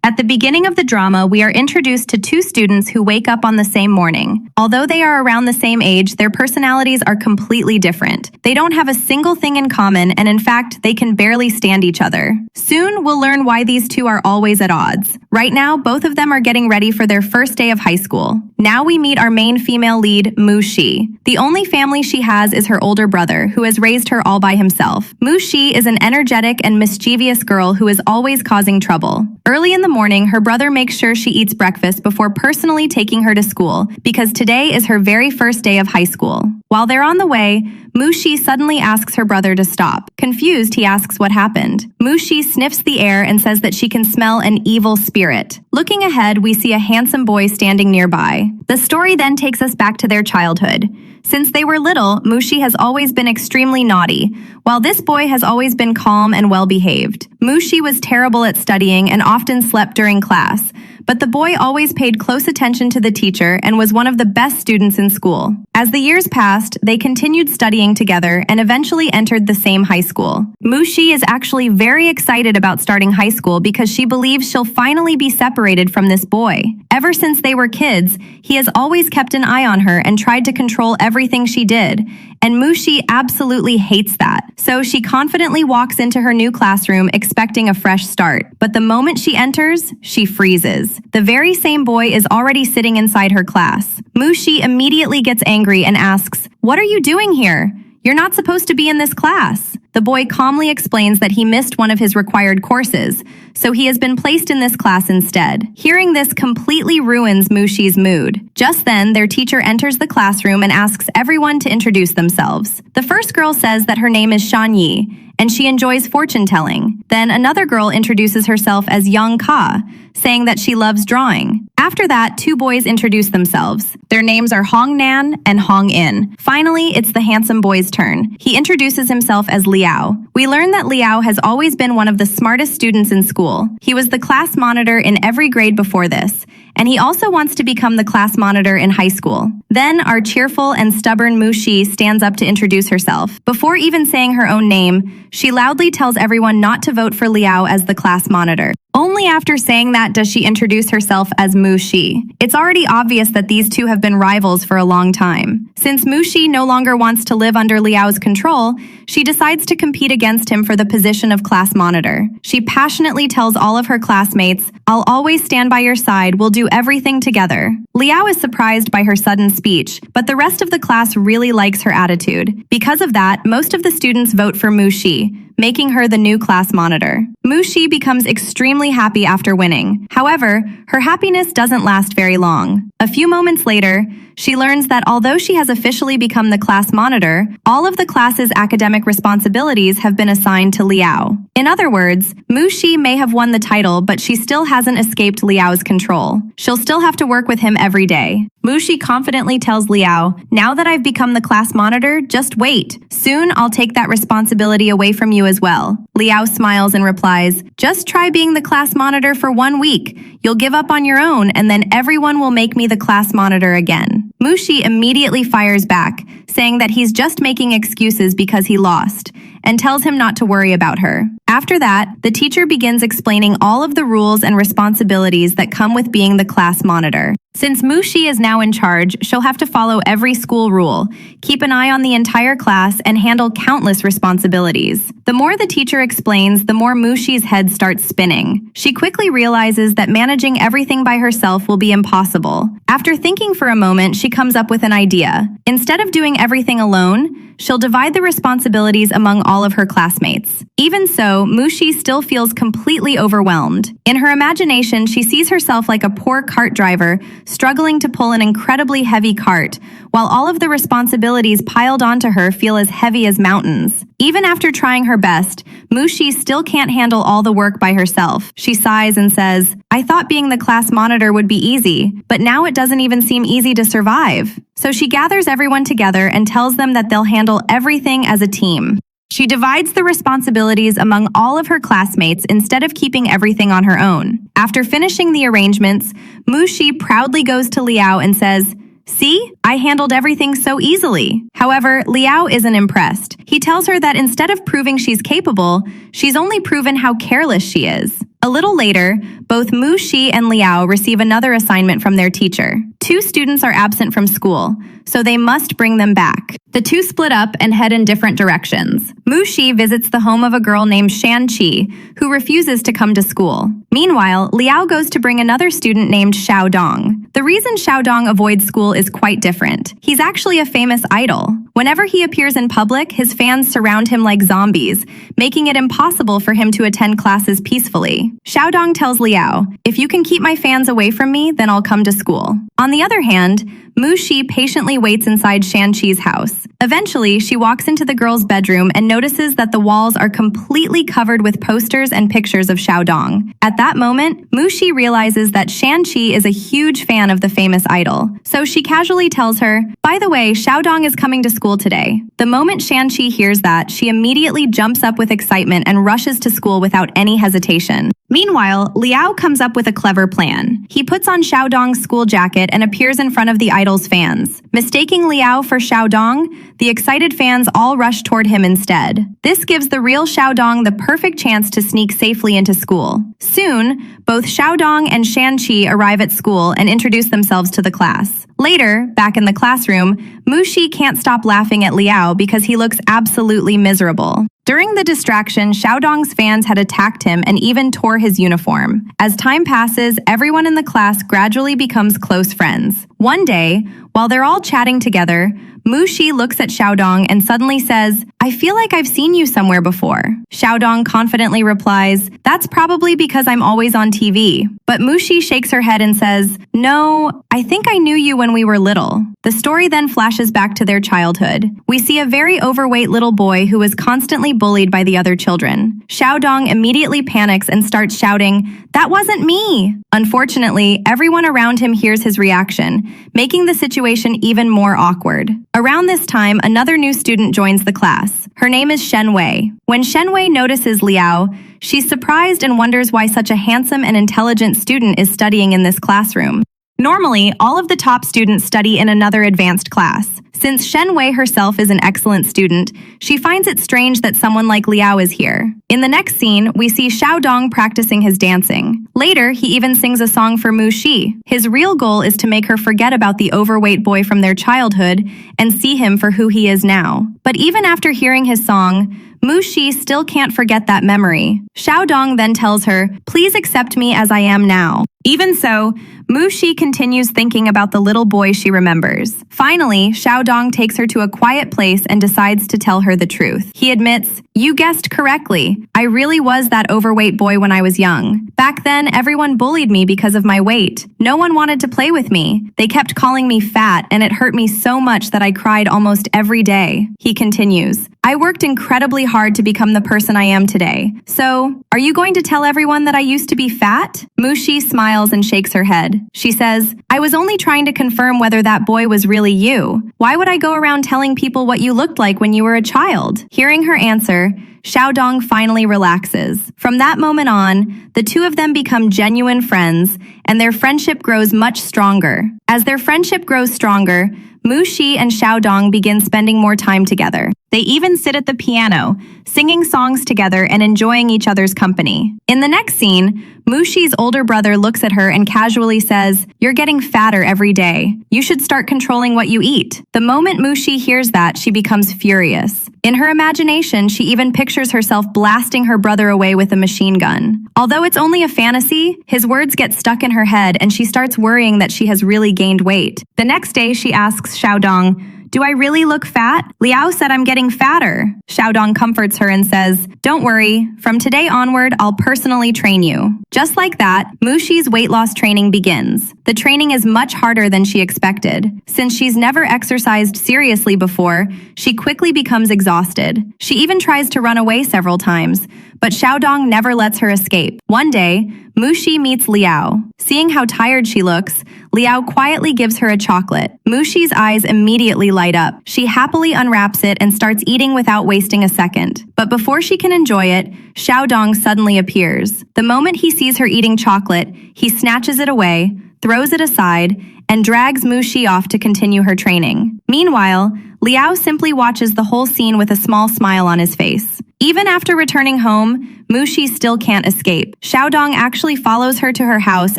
At the beginning of the drama, we are introduced to two students who wake up on the same morning. Although they are around the same age, their personalities are completely different. They don't have a single thing in common, and in fact, they can barely stand each other. Soon, we'll learn why these two are always at odds. Right now, both of them are getting ready for their first day of high school. Now we meet our main female lead, Mu-Shi. The only family she has is her older brother, who has raised her all by himself. Mu-Shi is an energetic and mischievous girl who is always causing trouble. Early in the morning, her brother makes sure she eats breakfast before personally taking her to school, because today is her very first day of high school. While they're on the way, Mu-Shi suddenly asks her brother to stop. Confused, he asks what happened. Mu-Shi sniffs the air and says that she can smell an evil spirit. Looking ahead, we see a handsome boy standing nearby. The story then takes us back to their childhood. Since they were little, Mu-Shi has always been extremely naughty, while this boy has always been calm and well-behaved. Mu-Shi was terrible at studying and often slept during class, but the boy always paid close attention to the teacher and was one of the best students in school. As the years passed, they continued studying together and eventually entered the same high school. Mu-Shi is actually very excited about starting high school because she believes she'll finally be separated from this boy. Ever since they were kids, he has always kept an eye on her and tried to control everything she did, and Mu-Shi absolutely hates that. So she confidently walks into her new classroom expecting a fresh start, but the moment she enters, she freezes. The very same boy is already sitting inside her class. Mu-Shi immediately gets angry and asks, "What are you doing here? You're not supposed to be in this class." The boy calmly explains that he missed one of his required courses, so he has been placed in this class instead. Hearing this completely ruins Mu-Shi's mood. Just then, their teacher enters the classroom and asks everyone to introduce themselves. The first girl says that her name is Shanyi, and she enjoys fortune-telling. Then another girl introduces herself as Young Ka, saying that she loves drawing. After that, two boys introduce themselves. Their names are Hong Nan and Hong In. Finally, it's the handsome boy's turn. He introduces himself as Liao. We learn that Liao has always been one of the smartest students in school. He was the class monitor in every grade before this, and he also wants to become the class monitor in high school. Then, our cheerful and stubborn Mu-Shi stands up to introduce herself. Before even saying her own name, she loudly tells everyone not to vote for Liao as the class monitor. Only after saying that does she introduce herself as Mu-Shi. It's already obvious that these two have been rivals for a long time. Since Mu-Shi no longer wants to live under Liao's control, she decides to compete against him for the position of class monitor. She passionately tells all of her classmates, "I'll always stand by your side, we'll do everything together." Liao is surprised by her sudden speech, but the rest of the class really likes her attitude. Because of that, most of the students vote for Mu-Shi, making her the new class monitor. Mu-Shi becomes extremely happy after winning. However, her happiness doesn't last very long. A few moments later, she learns that although she has officially become the class monitor, all of the class's academic responsibilities have been assigned to Liao. In other words, Mu-Shi may have won the title, but she still hasn't escaped Liao's control. She'll still have to work with him every day. Mu-Shi confidently tells Liao, "Now that I've become the class monitor, just wait. Soon I'll take that responsibility away from you as well." Liao smiles and replies, "Just try being the class monitor for 1 week. You'll give up on your own, and then everyone will make me the class monitor again." Mu-Shi immediately fires back, saying that he's just making excuses because he lost, and tells him not to worry about her. After that, the teacher begins explaining all of the rules and responsibilities that come with being the class monitor. Since Mu-Shi is now in charge, she'll have to follow every school rule, keep an eye on the entire class, and handle countless responsibilities. The more the teacher explains, the more Mu-Shi's head starts spinning. She quickly realizes that managing everything by herself will be impossible. After thinking for a moment, she comes up with an idea. Instead of doing everything alone, she'll divide the responsibilities among all of her classmates. Even so, Mu-Shi still feels completely overwhelmed. In her imagination, she sees herself like a poor cart driver struggling to pull an incredibly heavy cart, while all of the responsibilities piled onto her feel as heavy as mountains. Even after trying her best, Mu-Shi still can't handle all the work by herself. She sighs and says, "I thought being the class monitor would be easy, but now it doesn't even seem easy to survive." So she gathers everyone together and tells them that they'll handle everything as a team. She divides the responsibilities among all of her classmates instead of keeping everything on her own. After finishing the arrangements, Mu-Shi proudly goes to Liao and says, "See, I handled everything so easily." However, Liao isn't impressed. He tells her that instead of proving she's capable, she's only proven how careless she is. A little later, both Mu Shi and Liao receive another assignment from their teacher. 2 students are absent from school, so they must bring them back. The 2 split up and head in different directions. Mu Shi visits the home of a girl named Shan Qi, who refuses to come to school. Meanwhile, Liao goes to bring another student named Xiao Dong. The reason Xiao Dong avoids school is quite different. He's actually a famous idol. Whenever he appears in public, his fans surround him like zombies, making it impossible for him to attend classes peacefully. Xiao Dong tells Liao, "If you can keep my fans away from me, then I'll come to school." On the other hand, Mu Shi patiently waits inside Shan Qi's house. Eventually, she walks into the girl's bedroom and notices that the walls are completely covered with posters and pictures of Xiao Dong. At that moment, Mu Shi realizes that Shan Qi is a huge fan of the famous idol, so she casually tells her, "By the way, Xiao Dong is coming to school today." The moment Shan Qi hears that, she immediately jumps up with excitement and rushes to school without any hesitation. Meanwhile, Liao comes up with a clever plan. He puts on Xiao Dong's school jacket and appears in front of the idol's fans. Mistaking Liao for Xiao Dong, the excited fans all rush toward him instead. This gives the real Xiao Dong the perfect chance to sneak safely into school. Soon, both Xiao Dong and Shan Qi arrive at school and introduce themselves to the class. Later, back in the classroom, Mu Shi can't stop laughing at Liao because he looks absolutely miserable. During the distraction, Xiao Dong's fans had attacked him and even tore his uniform. As time passes, everyone in the class gradually becomes close friends. One day, while they're all chatting together, Mu Shi looks at Xiao Dong and suddenly says, "I feel like I've seen you somewhere before." Xiao Dong confidently replies, "That's probably because I'm always on TV." But Mu Shi shakes her head and says, "No, I think I knew you when we were little." The story then flashes back to their childhood. We see a very overweight little boy who is constantly bullied by the other children. Xiao Dong immediately panics and starts shouting, "That wasn't me!" Unfortunately, everyone around him hears his reaction, making the situation even more awkward. Around this time, another new student joins the class. Her name is Shen Wei. When Shen Wei notices Liao, she's surprised and wonders why such a handsome and intelligent student is studying in this classroom. Normally, all of the top students study in another advanced class. Since Shen Wei herself is an excellent student, she finds it strange that someone like Liao is here. In the next scene, we see Xiao Dong practicing his dancing. Later, he even sings a song for Mu Shi. His real goal is to make her forget about the overweight boy from their childhood and see him for who he is now. But even after hearing his song, Mu Shi still can't forget that memory. Xiao Dong then tells her, "Please accept me as I am now." Even so, Mu Shi continues thinking about the little boy she remembers. Finally, Xiao Dong takes her to a quiet place and decides to tell her the truth. He admits, "You guessed correctly. I really was that overweight boy when I was young. Back then, everyone bullied me because of my weight. No one wanted to play with me. They kept calling me fat, and it hurt me so much that I cried almost every day." He continues, "I worked incredibly hard to become the person I am today. So, are you going to tell everyone that I used to be fat?" Mu Shi smiles and shakes her head. She says, "I was only trying to confirm whether that boy was really you. Why would I go around telling people what you looked like when you were a child?" Hearing her answer, Xiao Dong finally relaxes. From that moment on, the two of them become genuine friends, and their friendship grows much stronger. As their friendship grows stronger, Mu Shi and Xiao Dong begin spending more time together. They even sit at the piano, singing songs together and enjoying each other's company. In the next scene, Mu Shi's older brother looks at her and casually says, "You're getting fatter every day. You should start controlling what you eat." The moment Mu Shi hears that, she becomes furious. In her imagination, she even pictures herself blasting her brother away with a machine gun. Although it's only a fantasy, his words get stuck in her head and she starts worrying that she has really gained weight. The next day, she asks Xiao Dong, "Do I really look fat? Liao said I'm getting fatter." Xiao Dong comforts her and says, "Don't worry. From today onward, I'll personally train you." Just like that, Mu Shi's weight loss training begins. The training is much harder than she expected. Since she's never exercised seriously before, she quickly becomes exhausted. She even tries to run away several times, but Xiao Dong never lets her escape. One day, Mu Shi meets Liao. Seeing how tired she looks, Liao quietly gives her a chocolate. Mu Shi's eyes immediately light up. She happily unwraps it and starts eating without wasting a second. But before she can enjoy it, Xiao Dong suddenly appears. The moment he sees her eating chocolate, he snatches it away, throws it aside, and drags Mushi off to continue her training. Meanwhile, Liao simply watches the whole scene with a small smile on his face. Even after returning home, Mushi still can't escape. Xiaodong actually follows her to her house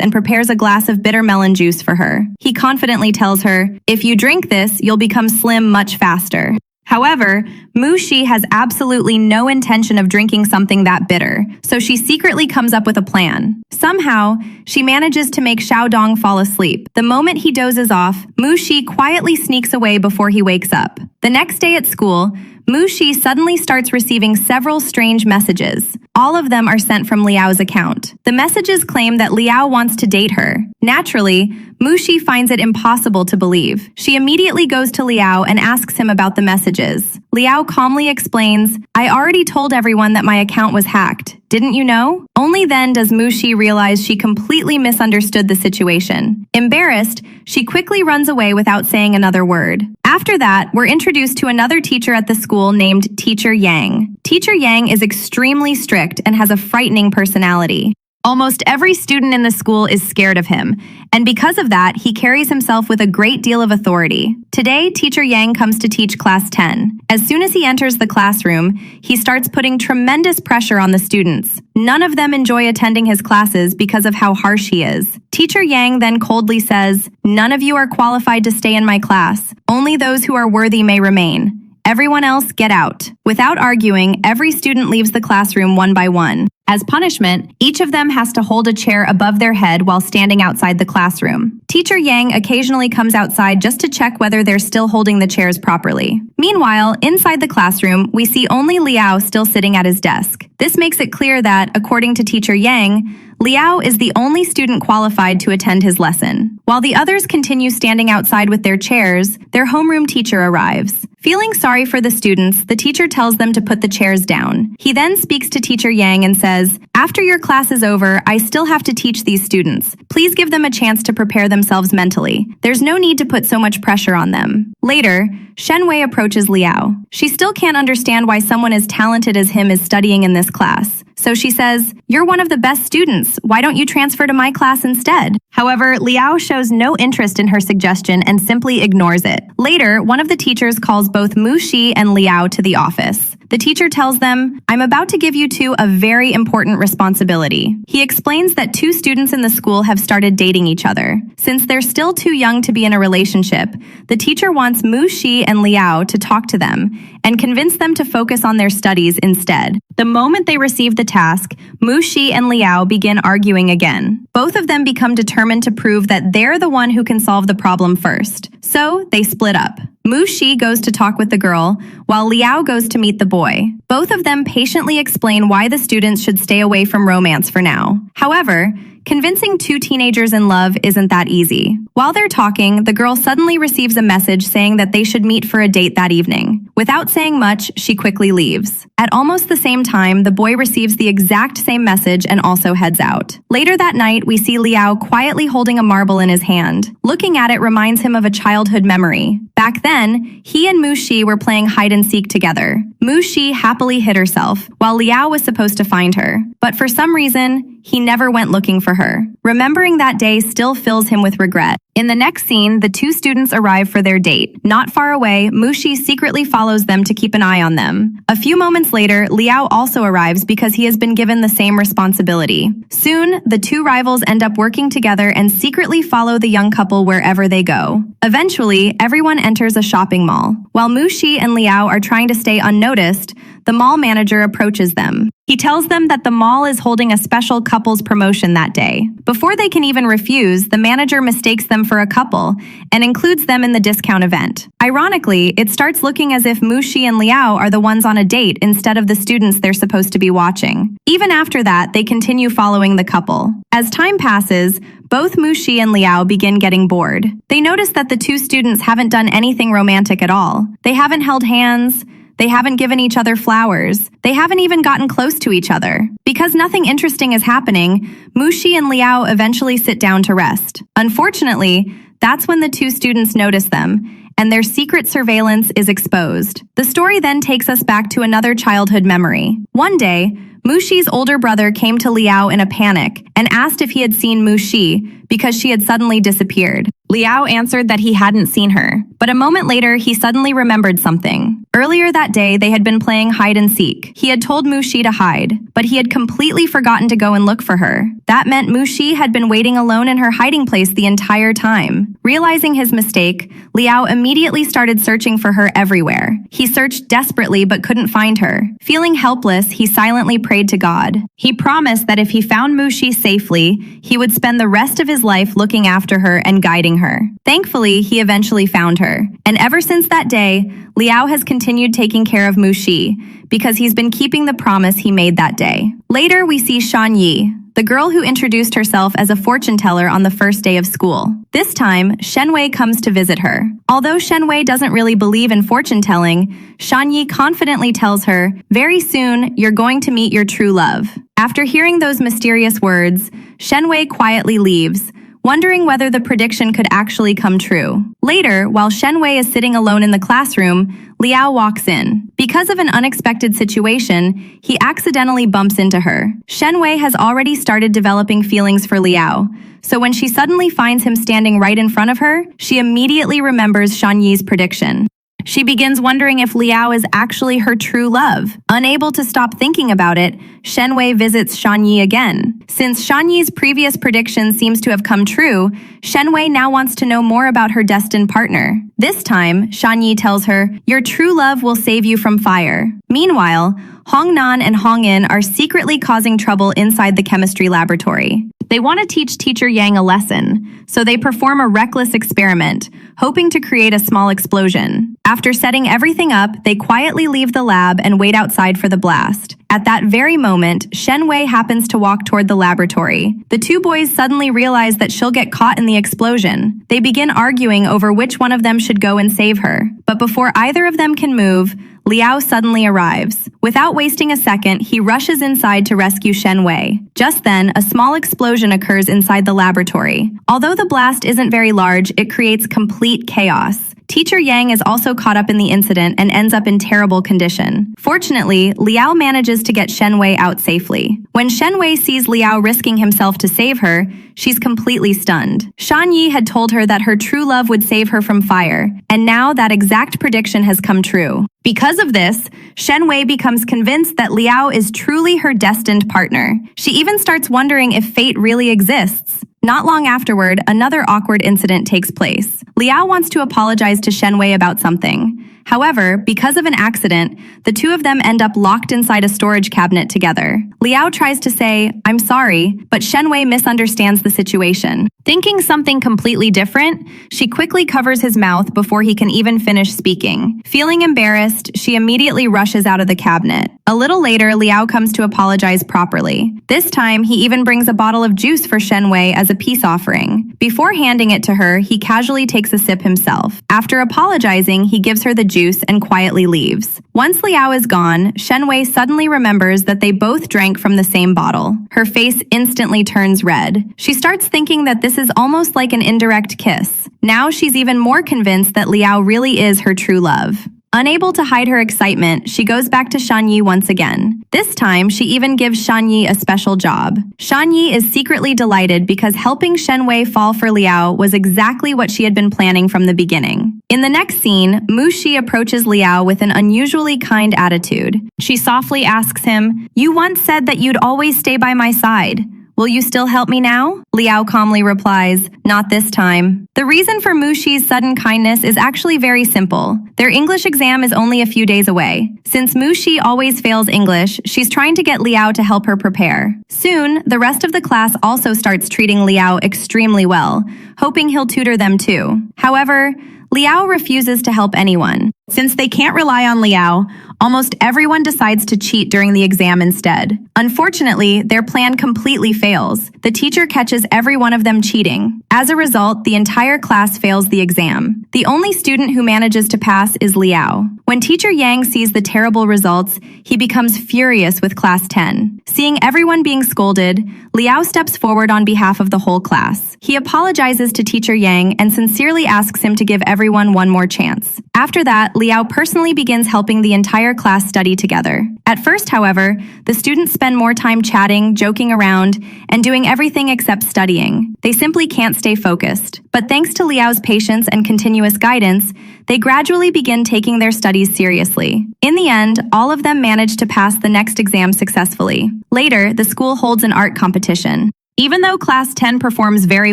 and prepares a glass of bitter melon juice for her. He confidently tells her, "If you drink this, you'll become slim much faster." However, Mushi has absolutely no intention of drinking something that bitter, so she secretly comes up with a plan. Somehow, she manages to make Xiaodong fall asleep. The moment he dozes off, Mushi quietly sneaks away before he wakes up. The next day at school, Mushi suddenly starts receiving several strange messages. All of them are sent from Liao's account. The messages claim that Liao wants to date her. Naturally, Mushi finds it impossible to believe. She immediately goes to Liao and asks him about the messages. Liao calmly explains, "I already told everyone that my account was hacked. Didn't you know?" Only then does Mushi realize she completely misunderstood the situation. Embarrassed, she quickly runs away without saying another word. After that, we're introduced to another teacher at the school named Teacher Yang. Teacher Yang is extremely strict and has a frightening personality. Almost every student in the school is scared of him, and because of that, he carries himself with a great deal of authority. Today, Teacher Yang comes to teach Class 10. As soon as he enters the classroom, he starts putting tremendous pressure on the students. None of them enjoy attending his classes because of how harsh he is. Teacher Yang then coldly says, "None of you are qualified to stay in my class. Only those who are worthy may remain. Everyone else, get out." Without arguing, every student leaves the classroom one by one. As punishment, each of them has to hold a chair above their head while standing outside the classroom. Teacher Yang occasionally comes outside just to check whether they're still holding the chairs properly. Meanwhile, inside the classroom, we see only Liao still sitting at his desk. This makes it clear that, according to Teacher Yang, Liao is the only student qualified to attend his lesson. While the others continue standing outside with their chairs, their homeroom teacher arrives. Feeling sorry for the students, the teacher tells them to put the chairs down. He then speaks to Teacher Yang and says, "After your class is over, I still have to teach these students. Please give them a chance to prepare themselves mentally. There's no need to put so much pressure on them." Later, Shen Wei approaches Liao. She still can't understand why someone as talented as him is studying in this class. So she says, "You're one of the best students. Why don't you transfer to my class instead?" However, Liao shows no interest in her suggestion and simply ignores it. Later, one of the teachers calls both Mushi and Liao to the office. The teacher tells them, "I'm about to give you two a very important responsibility." He explains that two students in the school have started dating each other. Since they're still too young to be in a relationship, the teacher wants Mushi and Liao to talk to them and convince them to focus on their studies instead. The moment they receive the task, Mushi and Liao begin arguing again. Both of them become determined to prove that they're the one who can solve the problem first. So they split up. Mushi goes to talk with the girl, while Liao goes to meet the boy. Both of them patiently explain why the students should stay away from romance for now. However, convincing two teenagers in love isn't that easy. While they're talking, the girl suddenly receives a message saying that they should meet for a date that evening. Without saying much, she quickly leaves. At almost the same time, the boy receives the exact same message and also heads out. Later that night, we see Liao quietly holding a marble in his hand. Looking at it reminds him of a childhood memory. Back then, he and Mushi were playing hide-and-seek together. Mushi happily hid herself, while Liao was supposed to find her. But for some reason, he never went looking for her. Remembering that day still fills him with regret. In the next scene, the two students arrive for their date. Not far away, Mushi secretly follows them to keep an eye on them. A few moments later, Liao also arrives because he has been given the same responsibility. Soon, the two rivals end up working together and secretly follow the young couple wherever they go. Eventually, everyone enters a shopping mall. While Mushi and Liao are trying to stay unnoticed, the mall manager approaches them. He tells them that the mall is holding a special couples promotion that day. Before they can even refuse, the manager mistakes them for a couple and includes them in the discount event. Ironically, it starts looking as if Mushi and Liao are the ones on a date instead of the students they're supposed to be watching. Even after that, they continue following the couple. As time passes, both Mushi and Liao begin getting bored. They notice that the two students haven't done anything romantic at all. They haven't held hands. They haven't given each other flowers. They haven't even gotten close to each other. Because nothing interesting is happening, Mushi and Liao eventually sit down to rest. Unfortunately, that's when the two students notice them, and their secret surveillance is exposed. The story then takes us back to another childhood memory. One day, Mushi's older brother came to Liao in a panic and asked if he had seen Mushi because she had suddenly disappeared. Liao answered that he hadn't seen her, but a moment later he suddenly remembered something. Earlier that day, they had been playing hide and seek. He had told Mushi to hide, but he had completely forgotten to go and look for her. That meant Mushi had been waiting alone in her hiding place the entire time. Realizing his mistake, Liao immediately started searching for her everywhere. He searched desperately but couldn't find her. Feeling helpless, he silently prayed to God. He promised that if he found Mushi safely, he would spend the rest of his life looking after her and guiding her. Thankfully, he eventually found her. And ever since that day, Liao has continued taking care of Mushi because he's been keeping the promise he made that day. Later, we see Shan Yi, the girl who introduced herself as a fortune teller on the first day of school. This time, Shenwei comes to visit her. Although Shenwei doesn't really believe in fortune telling, Shan Yi confidently tells her, "Very soon, you're going to meet your true love." After hearing those mysterious words, Shenwei quietly leaves, wondering whether the prediction could actually come true. Later, while Shenwei is sitting alone in the classroom, Liao walks in. Because of an unexpected situation, he accidentally bumps into her. Shenwei has already started developing feelings for Liao, so when she suddenly finds him standing right in front of her, she immediately remembers Shan Yi's prediction. She begins wondering if Liao is actually her true love. Unable to stop thinking about it, Shenwei visits Shan Yi again. Since Shan Yi's previous prediction seems to have come true, Shenwei now wants to know more about her destined partner. This time, Shan Yi tells her, "Your true love will save you from fire." Meanwhile, Hong Nan and Hong In are secretly causing trouble inside the chemistry laboratory. They want to teach Teacher Yang a lesson, so they perform a reckless experiment, hoping to create a small explosion. After setting everything up, they quietly leave the lab and wait outside for the blast. At that very moment, Shenwei happens to walk toward the laboratory. The two boys suddenly realize that she'll get caught in the explosion. They begin arguing over which one of them should go and save her. But before either of them can move, Liao suddenly arrives. Without wasting a second, he rushes inside to rescue Shenwei. Just then, a small explosion occurs inside the laboratory. Although the blast isn't very large, it creates complete chaos. Teacher Yang is also caught up in the incident and ends up in terrible condition. Fortunately, Liao manages to get Shenwei out safely. When Shenwei sees Liao risking himself to save her, she's completely stunned. Shan Yi had told her that her true love would save her from fire, and now that exact prediction has come true. Because of this, Shenwei becomes convinced that Liao is truly her destined partner. She even starts wondering if fate really exists. Not long afterward, another awkward incident takes place. Liao wants to apologize to Shenwei about something. However, because of an accident, the two of them end up locked inside a storage cabinet together. Liao tries to say, "I'm sorry," but Shenwei misunderstands the situation. Thinking something completely different, she quickly covers his mouth before he can even finish speaking. Feeling embarrassed, she immediately rushes out of the cabinet. A little later, Liao comes to apologize properly. This time, he even brings a bottle of juice for Shenwei as a peace offering. Before handing it to her, he casually takes a sip himself. After apologizing, he gives her the juice and quietly leaves. Once Liao is gone, Shenwei suddenly remembers that they both drank from the same bottle. Her face instantly turns red. She starts thinking that this is almost like an indirect kiss. Now she's even more convinced that Liao really is her true love. Unable to hide her excitement, she goes back to Shan Yi once again. This time, she even gives Shan Yi a special job. Shan Yi is secretly delighted because helping Shenwei fall for Liao was exactly what she had been planning from the beginning. In the next scene, Mushi approaches Liao with an unusually kind attitude. She softly asks him, "You once said that you'd always stay by my side. Will you still help me now?" Liao calmly replies, "Not this time." The reason for Mushi's sudden kindness is actually very simple. Their English exam is only a few days away. Since Mushi always fails English, she's trying to get Liao to help her prepare. Soon, the rest of the class also starts treating Liao extremely well, hoping he'll tutor them too. However, Liao refuses to help anyone. Since they can't rely on Liao, almost everyone decides to cheat during the exam instead. Unfortunately, their plan completely fails. The teacher catches every one of them cheating. As a result, the entire class fails the exam. The only student who manages to pass is Liao. When Teacher Yang sees the terrible results, he becomes furious with Class 10. Seeing everyone being scolded, Liao steps forward on behalf of the whole class. He apologizes to Teacher Yang and sincerely asks him to give everyone one more chance. After that, Liao personally begins helping the entire entire class study together. At first, however, the students spend more time chatting, joking around, and doing everything except studying. They simply can't stay focused. But thanks to Liao's patience and continuous guidance, they gradually begin taking their studies seriously. In the end, all of them manage to pass the next exam successfully. Later, the school holds an art competition. Even though Class 10 performs very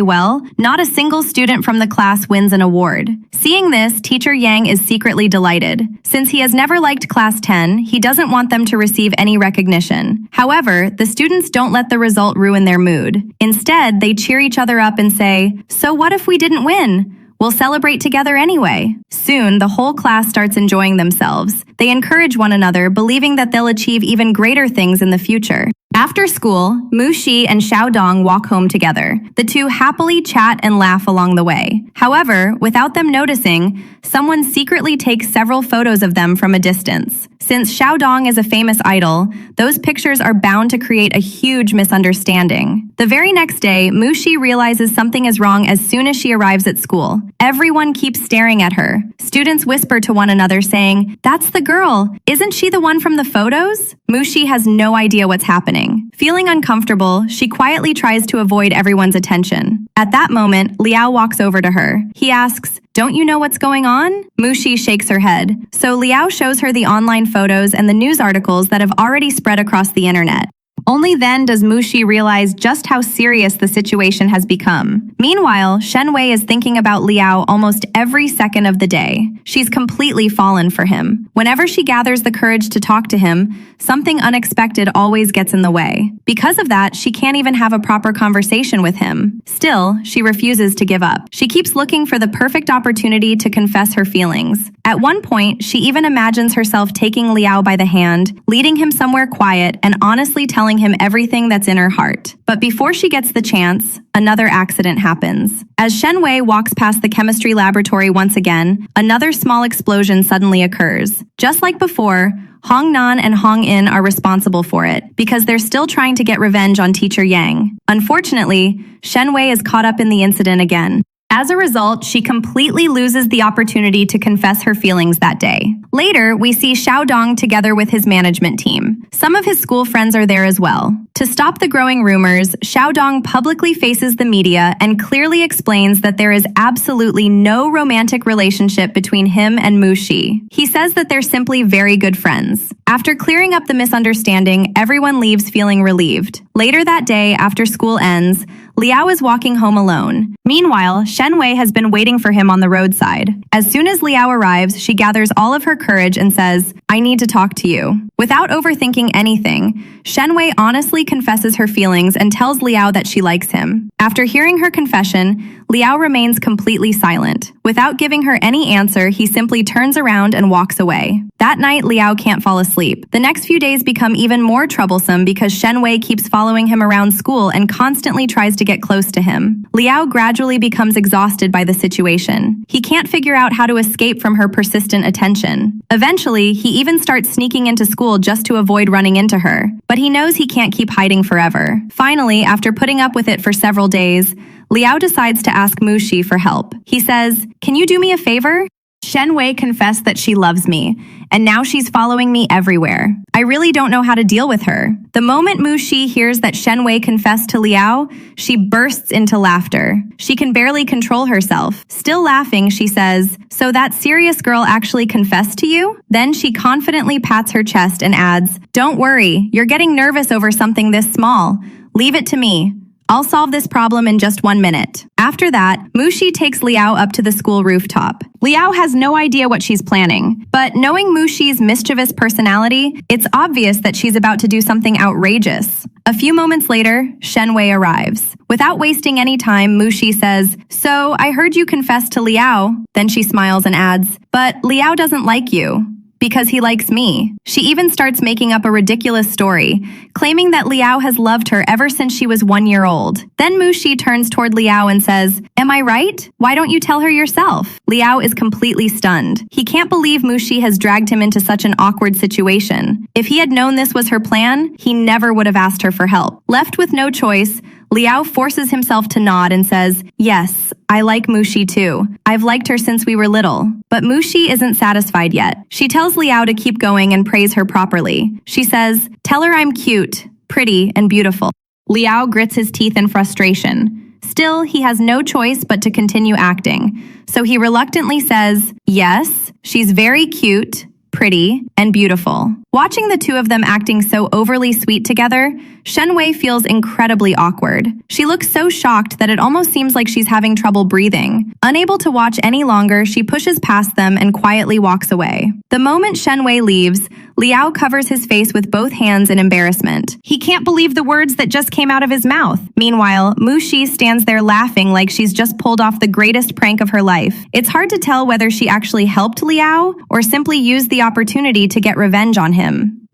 well, not a single student from the class wins an award. Seeing this, Teacher Yang is secretly delighted. Since he has never liked Class 10, he doesn't want them to receive any recognition. However, the students don't let the result ruin their mood. Instead, they cheer each other up and say, "So what if we didn't win? We'll celebrate together anyway." Soon, the whole class starts enjoying themselves. They encourage one another, believing that they'll achieve even greater things in the future. After school, Mu Xi and Xiaodong walk home together. The two happily chat and laugh along the way. However, without them noticing, someone secretly takes several photos of them from a distance. Since Xiaodong is a famous idol, those pictures are bound to create a huge misunderstanding. The very next day, Mu Xi realizes something is wrong as soon as she arrives at school. Everyone keeps staring at her. Students whisper to one another saying, "That's the girl. Isn't she the one from the photos?" Mu Xi has no idea what's happening. Feeling uncomfortable, she quietly tries to avoid everyone's attention. At that moment, Liao walks over to her. He asks, "Don't you know what's going on?" Mu Xi shakes her head. So Liao shows her the online photos and the news articles that have already spread across the internet. Only then does Mu Xi realize just how serious the situation has become. Meanwhile, Shen Wei is thinking about Liao almost every second of the day. She's completely fallen for him. Whenever she gathers the courage to talk to him, something unexpected always gets in the way. Because of that, she can't even have a proper conversation with him. Still, she refuses to give up. She keeps looking for the perfect opportunity to confess her feelings. At one point, she even imagines herself taking Liao by the hand, leading him somewhere quiet, and honestly telling him everything that's in her heart. But before she gets the chance, another accident happens. As Shen Wei walks past the chemistry laboratory once again, another small explosion suddenly occurs. Just like before, Hong Nan and Hong In are responsible for it, because they're still trying to get revenge on Teacher Yang. Unfortunately, Shen Wei is caught up in the incident again. As a result, she completely loses the opportunity to confess her feelings that day. Later, we see Xiaodong together with his management team. Some of his school friends are there as well. To stop the growing rumors, Xiaodong publicly faces the media and clearly explains that there is absolutely no romantic relationship between him and Mu Xi. He says that they're simply very good friends. After clearing up the misunderstanding, everyone leaves feeling relieved. Later that day, after school ends, Liao is walking home alone. Meanwhile, Shen Wei has been waiting for him on the roadside. As soon as Liao arrives, she gathers all of her courage and says, "I need to talk to you." Without overthinking anything, Shen Wei honestly confesses her feelings and tells Liao that she likes him. After hearing her confession, Liao remains completely silent. Without giving her any answer, he simply turns around and walks away. That night, Liao can't fall asleep. The next few days become even more troublesome because Shen Wei keeps following him around school and constantly tries to get close to him. Liao gradually becomes exhausted by the situation. He can't figure out how to escape from her persistent attention. Eventually, he even starts sneaking into school just to avoid running into her. But he knows he can't keep hiding forever. Finally, after putting up with it for several days, Liao decides to ask Mu Xi for help. He says, "Can you do me a favor? Shen Wei confessed that she loves me, and now she's following me everywhere. I really don't know how to deal with her." The moment Mu Xi hears that Shen Wei confessed to Liao, she bursts into laughter. She can barely control herself. Still laughing, she says, "So that serious girl actually confessed to you?" Then she confidently pats her chest and adds, "Don't worry, you're getting nervous over something this small. Leave it to me. I'll solve this problem in just 1 minute." After that, Mu Xi takes Liao up to the school rooftop. Liao has no idea what she's planning, but knowing Mu Xi's mischievous personality, it's obvious that she's about to do something outrageous. A few moments later, Shen Wei arrives. Without wasting any time, Mu Xi says, "So, I heard you confess to Liao." Then she smiles and adds, "But Liao doesn't like you. Because he likes me." She even starts making up a ridiculous story, claiming that Liao has loved her ever since she was 1 year old. Then Mu Xi turns toward Liao and says, "Am I right? Why don't you tell her yourself?" Liao is completely stunned. He can't believe Mu Xi has dragged him into such an awkward situation. If he had known this was her plan, he never would have asked her for help. Left with no choice, Liao forces himself to nod and says, "Yes, I like Mushi too. I've liked her since we were little." But Mushi isn't satisfied yet. She tells Liao to keep going and praise her properly. She says, "Tell her I'm cute, pretty, and beautiful." Liao grits his teeth in frustration. Still, he has no choice but to continue acting. So he reluctantly says, "Yes, she's very cute, pretty, and beautiful." Watching the two of them acting so overly sweet together, Shenwei feels incredibly awkward. She looks so shocked that it almost seems like she's having trouble breathing. Unable to watch any longer, she pushes past them and quietly walks away. The moment Shenwei leaves, Liao covers his face with both hands in embarrassment. He can't believe the words that just came out of his mouth. Meanwhile, Mushi stands there laughing like she's just pulled off the greatest prank of her life. It's hard to tell whether she actually helped Liao or simply used the opportunity to get revenge on him.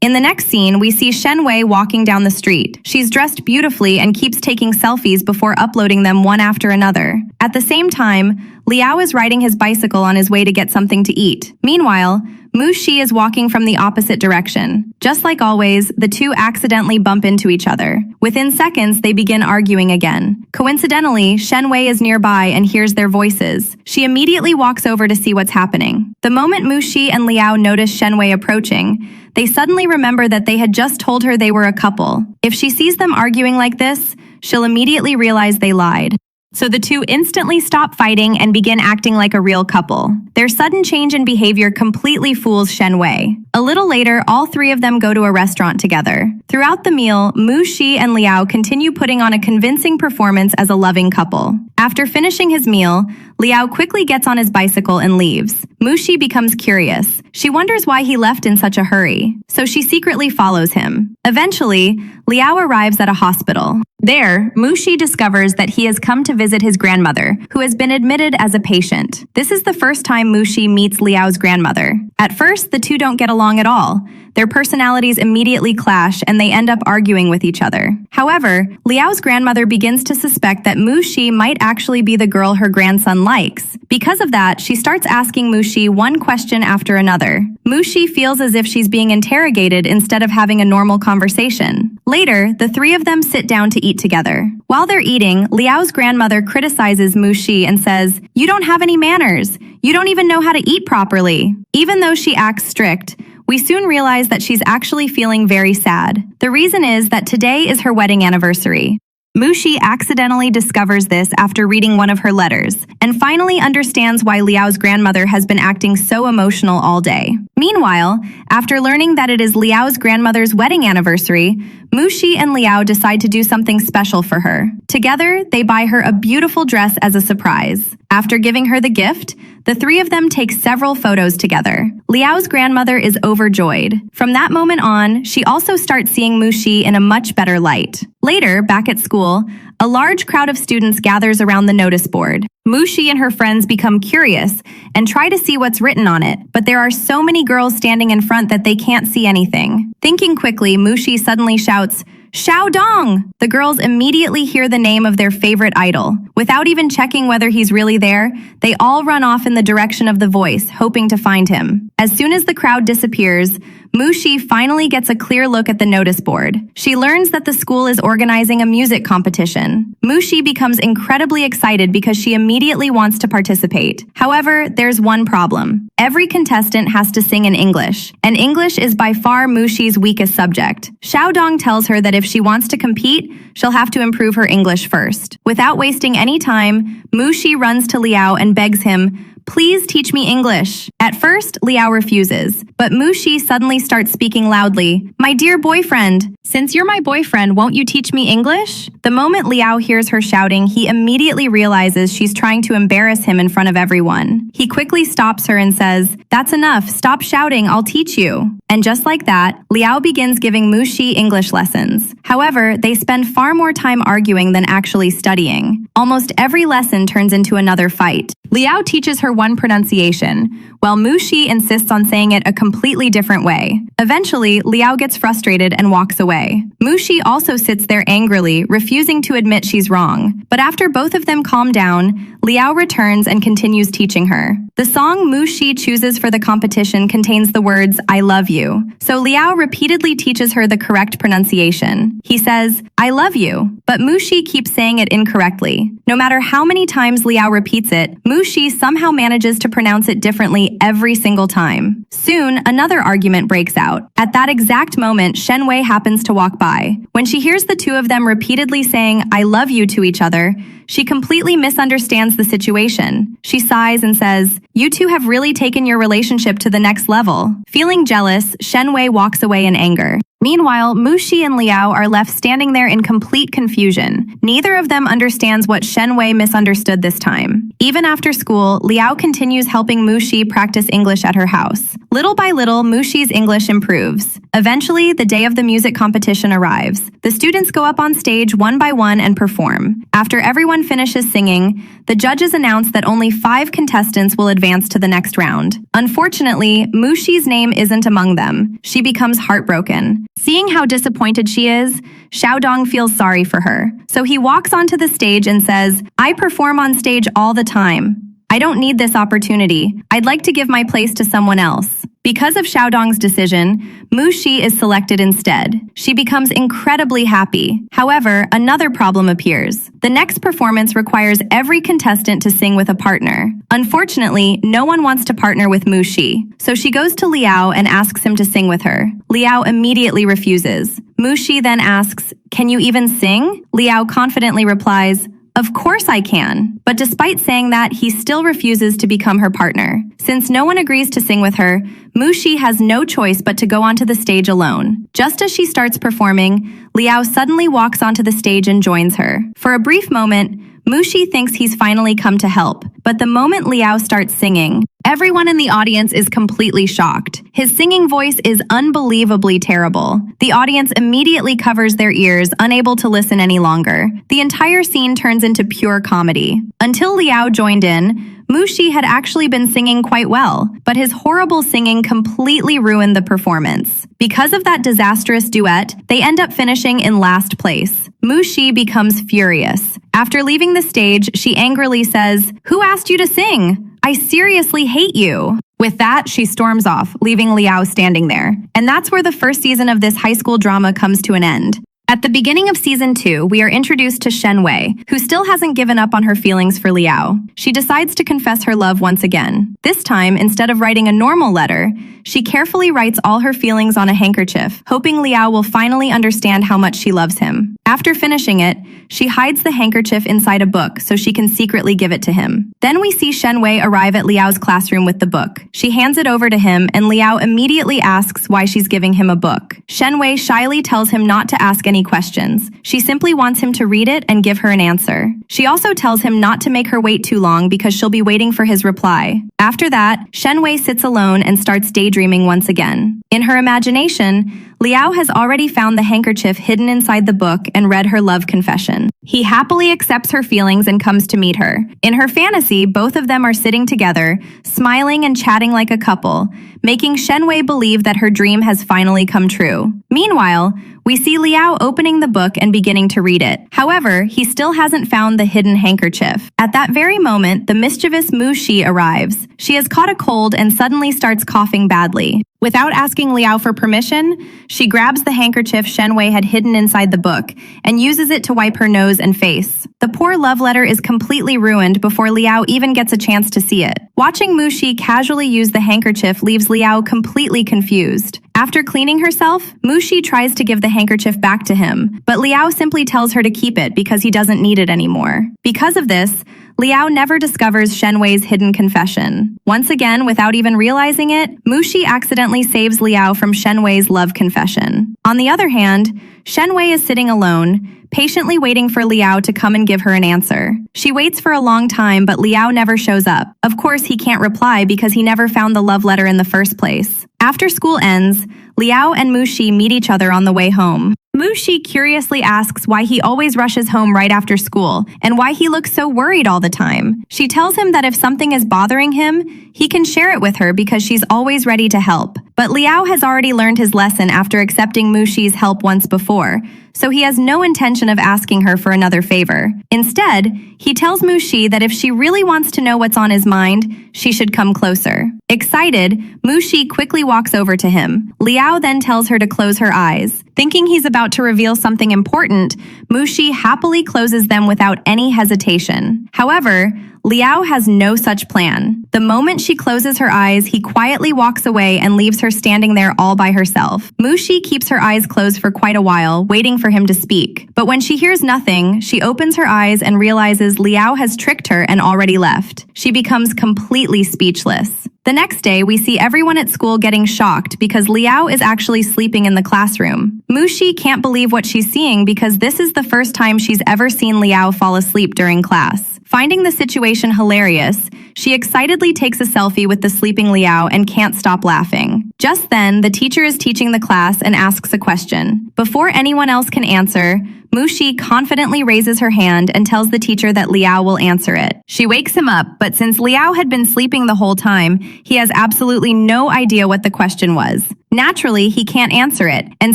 In the next scene, we see Shenwei walking down the street. She's dressed beautifully and keeps taking selfies before uploading them one after another. At the same time, Liao is riding his bicycle on his way to get something to eat. Meanwhile, Mushi is walking from the opposite direction. Just like always, the two accidentally bump into each other. Within seconds, they begin arguing again. Coincidentally, Shenwei is nearby and hears their voices. She immediately walks over to see what's happening. The moment Mushi and Liao notice Shenwei approaching, they suddenly remember that they had just told her they were a couple. If she sees them arguing like this, she'll immediately realize they lied. So the two instantly stop fighting and begin acting like a real couple. Their sudden change in behavior completely fools Shenwei. A little later, all three of them go to a restaurant together. Throughout the meal, Mushi and Liao continue putting on a convincing performance as a loving couple. After finishing his meal, Liao quickly gets on his bicycle and leaves. Mushi becomes curious. She wonders why he left in such a hurry, so she secretly follows him. Eventually, Liao arrives at a hospital. There, Mushi discovers that he has come to visit his grandmother, who has been admitted as a patient. This is the first time Mushi meets Liao's grandmother. At first, the two don't get along at all. Their personalities immediately clash and they end up arguing with each other. However, Liao's grandmother begins to suspect that Mushi might actually be the girl her grandson likes. Because of that, she starts asking Mushi one question after another. Mushi feels as if she's being interrogated instead of having a normal conversation. Later, the three of them sit down to eat together. While they're eating, Liao's grandmother criticizes Mushi and says, "You don't have any manners. You don't even know how to eat properly." Even though she acts strict, we soon realize that she's actually feeling very sad. The reason is that today is her wedding anniversary. Mushi accidentally discovers this after reading one of her letters, and finally understands why Liao's grandmother has been acting so emotional all day. Meanwhile, after learning that it is Liao's grandmother's wedding anniversary, Mushi and Liao decide to do something special for her. Together, they buy her a beautiful dress as a surprise. After giving her the gift, the three of them take several photos together. Liao's grandmother is overjoyed. From that moment on, she also starts seeing Mushi in a much better light. Later, back at school, a large crowd of students gathers around the notice board. Mushi and her friends become curious and try to see what's written on it, but there are so many girls standing in front that they can't see anything. Thinking quickly, Mushi suddenly shouts, "Xiaodong!" The girls immediately hear the name of their favorite idol. Without even checking whether he's really there, they all run off in the direction of the voice, hoping to find him. As soon as the crowd disappears, Mushi finally gets a clear look at the notice board. She learns that the school is organizing a music competition. Mushi becomes incredibly excited because she immediately wants to participate. However, there's one problem. Every contestant has to sing in English, and English is by far Mushi's weakest subject. Xiaodong tells her that if she wants to compete, she'll have to improve her English first. Without wasting any time, Mushi runs to Liao and begs him, "Please teach me English." At first, Liao refuses, but Mushi suddenly starts speaking loudly. "My dear boyfriend, since you're my boyfriend, won't you teach me English?" The moment Liao hears her shouting, he immediately realizes she's trying to embarrass him in front of everyone. He quickly stops her and says, "That's enough, stop shouting, I'll teach you." And just like that, Liao begins giving Mushi English lessons. However, they spend far more time arguing than actually studying. Almost every lesson turns into another fight. Liao teaches her one pronunciation, while Mushi insists on saying it a completely different way. Eventually, Liao gets frustrated and walks away. Mushi also sits there angrily, refusing to admit she's wrong. But after both of them calm down, Liao returns and continues teaching her. The song Mushi chooses for the competition contains the words, "I love you." So Liao repeatedly teaches her the correct pronunciation. He says, "I love you," but Mushi keeps saying it incorrectly. No matter how many times Liao repeats it, Mushi somehow manages to pronounce it differently every single time. Soon, another argument breaks out. At that exact moment, Shenwei happens to walk by. When she hears the two of them repeatedly saying, "I love you" to each other, she completely misunderstands the situation. She sighs and says, "You two have really taken your relationship to the next level." Feeling jealous, Shenwei walks away in anger. Meanwhile, Mushi and Liao are left standing there in complete confusion. Neither of them understands what Shenwei misunderstood this time. Even after school, Liao continues helping Mushi practice English at her house. Little by little, Mushi's English improves. Eventually, the day of the music competition arrives. The students go up on stage one by one and perform. After everyone finishes singing, the judges announce that only 5 contestants will advance to the next round. Unfortunately, Mushi's name isn't among them. She becomes heartbroken. Seeing how disappointed she is, Xiaodong feels sorry for her. So he walks onto the stage and says, "I perform on stage all the time. I don't need this opportunity. I'd like to give my place to someone else." Because of Xiaodong's decision, Mushi is selected instead. She becomes incredibly happy. However, another problem appears. The next performance requires every contestant to sing with a partner. Unfortunately, no one wants to partner with Mushi, so she goes to Liao and asks him to sing with her. Liao immediately refuses. Mushi then asks, "Can you even sing?" Liao confidently replies, "Of course I can." But despite saying that, he still refuses to become her partner. Since no one agrees to sing with her, Mushi has no choice but to go onto the stage alone. Just as she starts performing, Liao suddenly walks onto the stage and joins her. For a brief moment, Mushi thinks he's finally come to help, but the moment Liao starts singing, everyone in the audience is completely shocked. His singing voice is unbelievably terrible. The audience immediately covers their ears, unable to listen any longer. The entire scene turns into pure comedy. Until Liao joined in, Mushi had actually been singing quite well, but his horrible singing completely ruined the performance. Because of that disastrous duet, they end up finishing in last place. Mushi becomes furious. After leaving the stage, she angrily says, "Who asked you to sing? I seriously hate you." With that, she storms off, leaving Liao standing there. And that's where the first season of this high school drama comes to an end. At the beginning of Season 2, we are introduced to Shenwei, who still hasn't given up on her feelings for Liao. She decides to confess her love once again. This time, instead of writing a normal letter, she carefully writes all her feelings on a handkerchief, hoping Liao will finally understand how much she loves him. After finishing it, she hides the handkerchief inside a book so she can secretly give it to him. Then we see Shenwei arrive at Liao's classroom with the book. She hands it over to him, and Liao immediately asks why she's giving him a book. Shenwei shyly tells him not to ask any questions. She simply wants him to read it and give her an answer. She also tells him not to make her wait too long because she'll be waiting for his reply. After that, Shenwei sits alone and starts daydreaming once again. In her imagination, Liao has already found the handkerchief hidden inside the book and read her love confession. He happily accepts her feelings and comes to meet her. In her fantasy, both of them are sitting together, smiling and chatting like a couple, making Shenwei believe that her dream has finally come true. Meanwhile, we see Liao opening the book and beginning to read it. However, he still hasn't found the hidden handkerchief. At that very moment, the mischievous Mushi arrives. She has caught a cold and suddenly starts coughing badly. Without asking Liao for permission, she grabs the handkerchief Shenwei had hidden inside the book and uses it to wipe her nose and face. The poor love letter is completely ruined before Liao even gets a chance to see it. Watching Mushi casually use the handkerchief leaves Liao completely confused. After cleaning herself, Mushi tries to give the handkerchief back to him, but Liao simply tells her to keep it because he doesn't need it anymore. Because of this, Liao never discovers Shenwei's hidden confession. Once again, without even realizing it, Mushi accidentally saves Liao from Shenwei's love confession. On the other hand, Shenwei is sitting alone, patiently waiting for Liao to come and give her an answer. She waits for a long time, but Liao never shows up. Of course, he can't reply because he never found the love letter in the first place. After school ends, Liao and Mushi meet each other on the way home. Mushi curiously asks why he always rushes home right after school and why he looks so worried all the time. She tells him that if something is bothering him, he can share it with her because she's always ready to help. But Liao has already learned his lesson after accepting Mushi's help once before, so he has no intention of asking her for another favor. Instead, he tells Mushi that if she really wants to know what's on his mind, she should come closer. Excited, Mushi quickly walks over to him. Liao then tells her to close her eyes. Thinking he's about to reveal something important, Mushi happily closes them without any hesitation. However, Liao has no such plan. The moment she closes her eyes, he quietly walks away and leaves her standing there all by herself. Mushi keeps her eyes closed for quite a while, waiting for him to speak. But when she hears nothing, she opens her eyes and realizes Liao has tricked her and already left. She becomes completely speechless. The next day, we see everyone at school getting shocked because Liao is actually sleeping in the classroom. Mushi can't believe what she's seeing because this is the first time she's ever seen Liao fall asleep during class. Finding the situation hilarious, she excitedly takes a selfie with the sleeping Liao and can't stop laughing. Just then, the teacher is teaching the class and asks a question. Before anyone else can answer, Mushi confidently raises her hand and tells the teacher that Liao will answer it. She wakes him up, but since Liao had been sleeping the whole time, he has absolutely no idea what the question was. Naturally, he can't answer it, and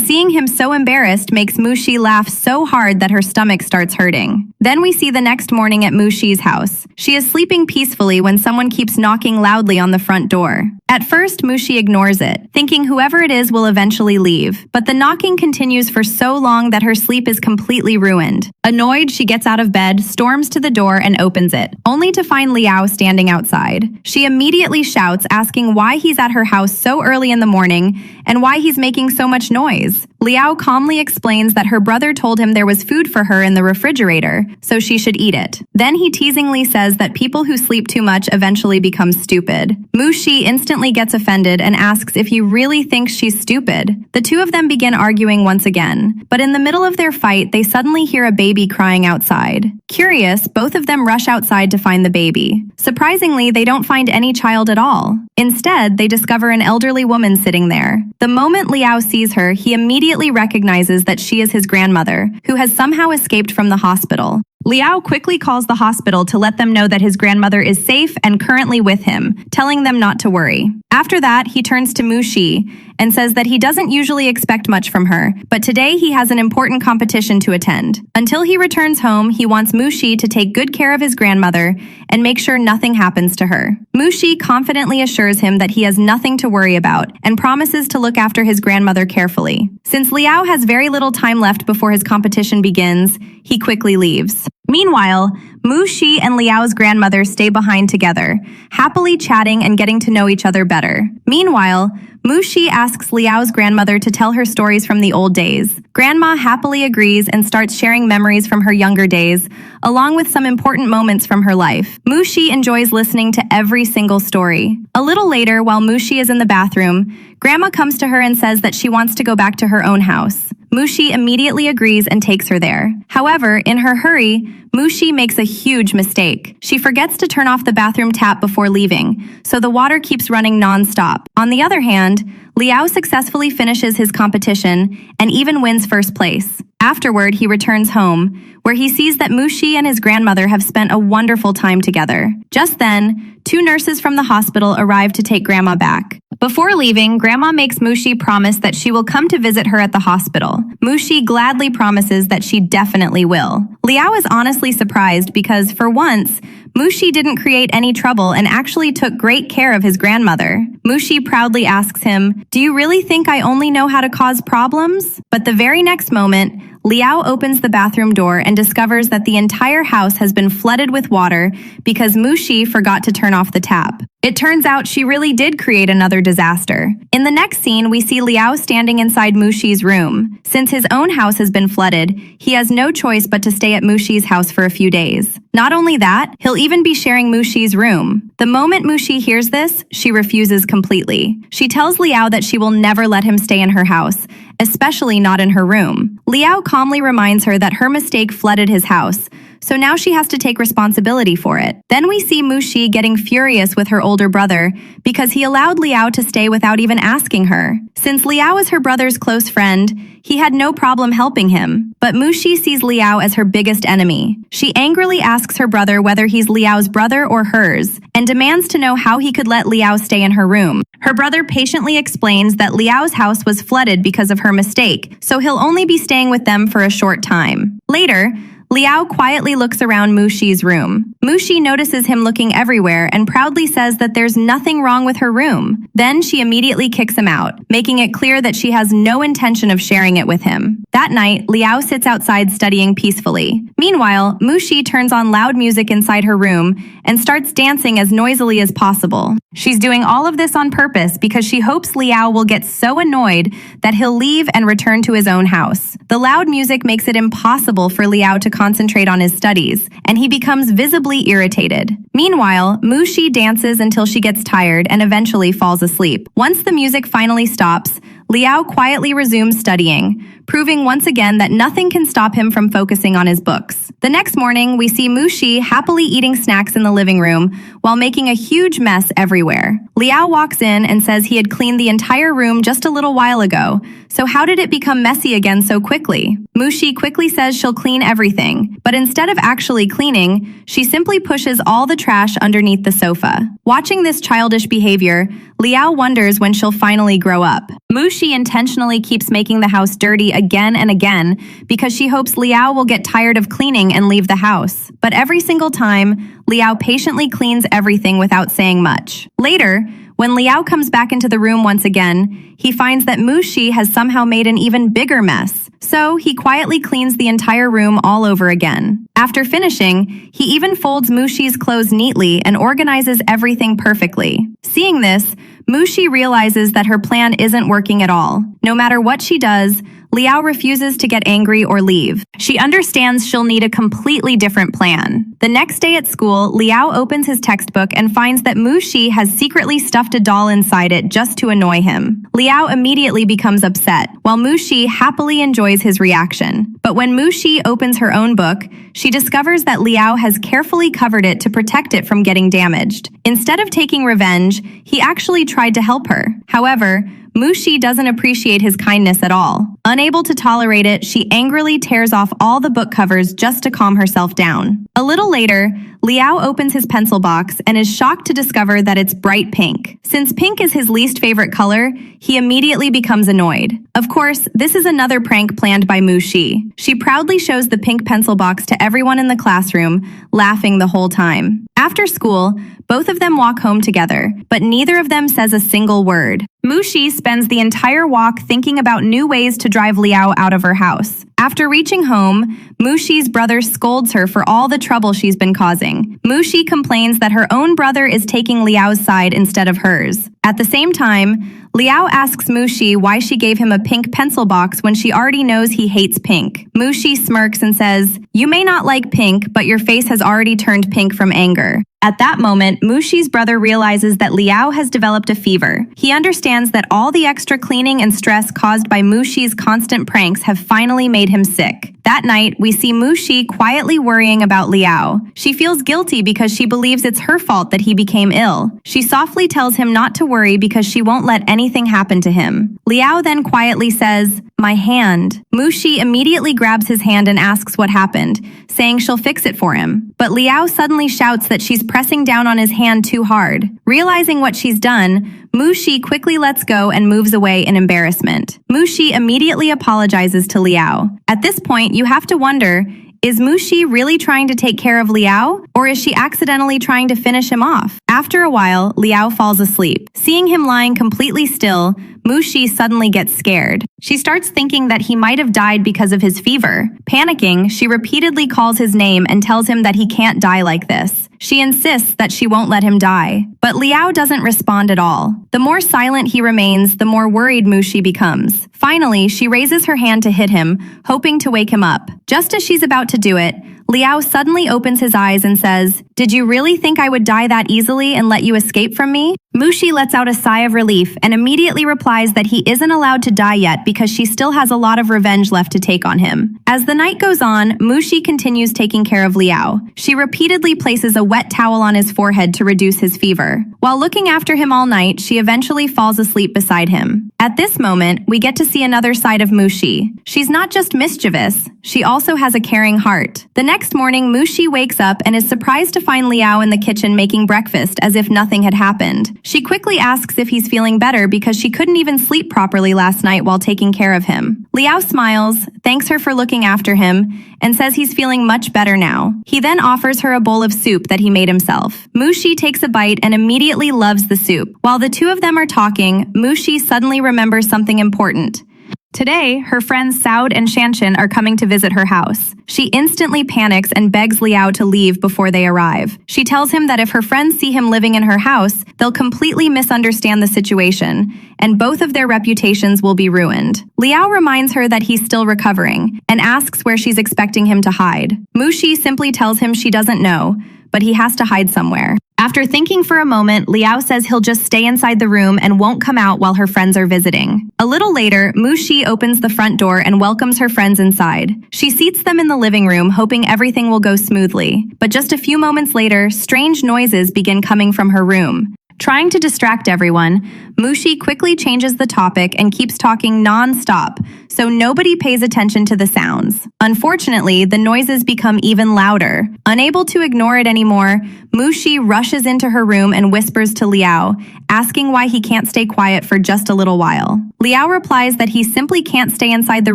seeing him so embarrassed makes Mushi laugh so hard that her stomach starts hurting. Then we see the next morning at Mushi's house. She is sleeping peacefully when someone keeps knocking loudly on the front door. At first, Mushi ignores it, thinking whoever it is will eventually leave. But the knocking continues for so long that her sleep is completely ruined. Annoyed, she gets out of bed, storms to the door, and opens it, only to find Liao standing outside. She immediately shouts, asking why he's at her house so early in the morning and why he's making so much noise. Liao calmly explains that her brother told him there was food for her in the refrigerator, so she should eat it. Then he teasingly says that people who sleep too much eventually become stupid. Mushi instantly gets offended and asks if he really thinks she's stupid. The two of them begin arguing once again, but in the middle of their fight, they suddenly hear a baby crying outside. Curious, both of them rush outside to find the baby. Surprisingly, they don't find any child at all. Instead, they discover an elderly woman sitting there. The moment Liao sees her, he immediately recognizes that she is his grandmother, who has somehow escaped from the hospital. Liao quickly calls the hospital to let them know that his grandmother is safe and currently with him, telling them not to worry. After that, he turns to Mushi and says that he doesn't usually expect much from her, but today he has an important competition to attend. Until he returns home, he wants Mushi to take good care of his grandmother and make sure nothing happens to her. Mushi confidently assures him that he has nothing to worry about and promises to look after his grandmother carefully. Since Liao has very little time left before his competition begins, he quickly leaves. Meanwhile, Mushi and Liao's grandmother stay behind together, happily chatting and getting to know each other better. Meanwhile, Mushi asks Liao's grandmother to tell her stories from the old days. Grandma happily agrees and starts sharing memories from her younger days, along with some important moments from her life. Mushi enjoys listening to every single story. A little later, while Mushi is in the bathroom, Grandma comes to her and says that she wants to go back to her own house. Mushi immediately agrees and takes her there. However, in her hurry, Mushi makes a huge mistake. She forgets to turn off the bathroom tap before leaving, so the water keeps running non-stop. On the other hand, Liao successfully finishes his competition and even wins first place. Afterward, he returns home, where he sees that Mushi and his grandmother have spent a wonderful time together. Just then, 2 nurses from the hospital arrive to take Grandma back. Before leaving, Grandma makes Mushi promise that she will come to visit her at the hospital. Mushi gladly promises that she definitely will. Liao is honestly surprised because, for once, Mushi didn't create any trouble and actually took great care of his grandmother. Mushi proudly asks him, "Do you really think I only know how to cause problems?" But the very next moment, Liao opens the bathroom door and discovers that the entire house has been flooded with water because Mushi forgot to turn off the tap. It turns out she really did create another disaster. In the next scene, we see Liao standing inside Mushi's room. Since his own house has been flooded, he has no choice but to stay at Mushi's house for a few days. Not only that, he'll even be sharing Mushi's room. The moment Mushi hears this, she refuses completely. She tells Liao that she will never let him stay in her house, especially not in her room. Liao calmly reminds her that her mistake flooded his house, so now she has to take responsibility for it. Then we see Mushi getting furious with her older brother because he allowed Liao to stay without even asking her. Since Liao is her brother's close friend, he had no problem helping him. But Mushi sees Liao as her biggest enemy. She angrily asks her brother whether he's Liao's brother or hers, and demands to know how he could let Liao stay in her room. Her brother patiently explains that Liao's house was flooded because of her mistake, so he'll only be staying with them for a short time. Later, Liao quietly looks around Mushi's room. Mushi notices him looking everywhere and proudly says that there's nothing wrong with her room. Then she immediately kicks him out, making it clear that she has no intention of sharing it with him. That night, Liao sits outside studying peacefully. Meanwhile, Mushi turns on loud music inside her room and starts dancing as noisily as possible. She's doing all of this on purpose because she hopes Liao will get so annoyed that he'll leave and return to his own house. The loud music makes it impossible for Liao to concentrate on his studies, and he becomes visibly irritated. Meanwhile, Mushi dances until she gets tired and eventually falls asleep. Once the music finally stops, Liao quietly resumes studying, proving once again that nothing can stop him from focusing on his books. The next morning, we see Mushi happily eating snacks in the living room while making a huge mess everywhere. Liao walks in and says he had cleaned the entire room just a little while ago, so how did it become messy again so quickly? Mushi quickly says she'll clean everything, but instead of actually cleaning, she simply pushes all the trash underneath the sofa. Watching this childish behavior, Liao wonders when she'll finally grow up. Mushi intentionally keeps making the house dirty again and again because she hopes Liao will get tired of cleaning and leave the house. But every single time, Liao patiently cleans everything without saying much. Later, when Liao comes back into the room once again, he finds that Mushi has somehow made an even bigger mess. So he quietly cleans the entire room all over again. After finishing, he even folds Mushi's clothes neatly and organizes everything perfectly. Seeing this, Mushi realizes that her plan isn't working at all. No matter what she does, Liao refuses to get angry or leave. She understands she'll need a completely different plan. The next day at school, Liao opens his textbook and finds that Mushi has secretly stuffed a doll inside it just to annoy him. Liao immediately becomes upset, while Mushi happily enjoys his reaction. But when Mushi opens her own book, she discovers that Liao has carefully covered it to protect it from getting damaged. Instead of taking revenge, he actually tried to help her. However, Mushi doesn't appreciate his kindness at all. Unable to tolerate it, she angrily tears off all the book covers just to calm herself down. A little later, Liao opens his pencil box and is shocked to discover that it's bright pink. Since pink is his least favorite color, he immediately becomes annoyed. Of course, this is another prank planned by Mushi. She proudly shows the pink pencil box to everyone in the classroom, laughing the whole time. After school, both of them walk home together, but neither of them says a single word. Mushi spends the entire walk thinking about new ways to drive Liao out of her house. After reaching home, Mushi's brother scolds her for all the trouble she's been causing. Mushi complains that her own brother is taking Liao's side instead of hers. At the same time, Liao asks Mushi why she gave him a pink pencil box when she already knows he hates pink. Mushi smirks and says, "You may not like pink, but your face has already turned pink from anger." At that moment, Mushi's brother realizes that Liao has developed a fever. He understands that all the extra cleaning and stress caused by Mushi's constant pranks have finally made him sick. That night, we see Mushi quietly worrying about Liao. She feels guilty because she believes it's her fault that he became ill. She softly tells him not to worry because she won't let anything happen to him. Liao then quietly says, "My hand." Mushi immediately grabs his hand and asks what happened, saying she'll fix it for him. But Liao suddenly shouts that she's pressing down on his hand too hard. Realizing what she's done, Mushi quickly lets go and moves away in embarrassment. Mushi immediately apologizes to Liao. At this point, you have to wonder, is Mushi really trying to take care of Liao, or is she accidentally trying to finish him off? After a while, Liao falls asleep. Seeing him lying completely still, Mushi suddenly gets scared. She starts thinking that he might have died because of his fever. Panicking, she repeatedly calls his name and tells him that he can't die like this. She insists that she won't let him die. But Liao doesn't respond at all. The more silent he remains, the more worried Mushi becomes. Finally, she raises her hand to hit him, hoping to wake him up. Just as she's about to do it, Liao suddenly opens his eyes and says, "Did you really think I would die that easily and let you escape from me?" Mushi lets out a sigh of relief and immediately replies that he isn't allowed to die yet because she still has a lot of revenge left to take on him. As the night goes on, Mushi continues taking care of Liao. She repeatedly places a wet towel on his forehead to reduce his fever. While looking after him all night, she eventually falls asleep beside him. At this moment, we get to see another side of Mushi. She's not just mischievous, She also has a caring heart. The next morning, Mushi wakes up and is surprised to find Liao in the kitchen making breakfast as if nothing had happened. She quickly asks if he's feeling better because she couldn't even sleep properly last night while taking care of him. Liao smiles, thanks her for looking after him, and says he's feeling much better now. He then offers her a bowl of soup that he made himself. Mushi takes a bite and immediately loves the soup. While the two of them are talking, Mushi suddenly remembers something important. Today, her friends Saud and Shanshan are coming to visit her house. She instantly panics and begs Liao to leave before they arrive. She tells him that if her friends see him living in her house, they'll completely misunderstand the situation, and both of their reputations will be ruined. Liao reminds her that he's still recovering, and asks where she's expecting him to hide. Mushi simply tells him she doesn't know, but he has to hide somewhere. After thinking for a moment, Liao says he'll just stay inside the room and won't come out while her friends are visiting. A little later, Mushi opens the front door and welcomes her friends inside. She seats them in the living room, hoping everything will go smoothly. But just a few moments later, strange noises begin coming from her room. Trying to distract everyone, Mushi quickly changes the topic and keeps talking non-stop, so nobody pays attention to the sounds. Unfortunately, the noises become even louder. Unable to ignore it anymore, Mushi rushes into her room and whispers to Liao, asking why he can't stay quiet for just a little while. Liao replies that he simply can't stay inside the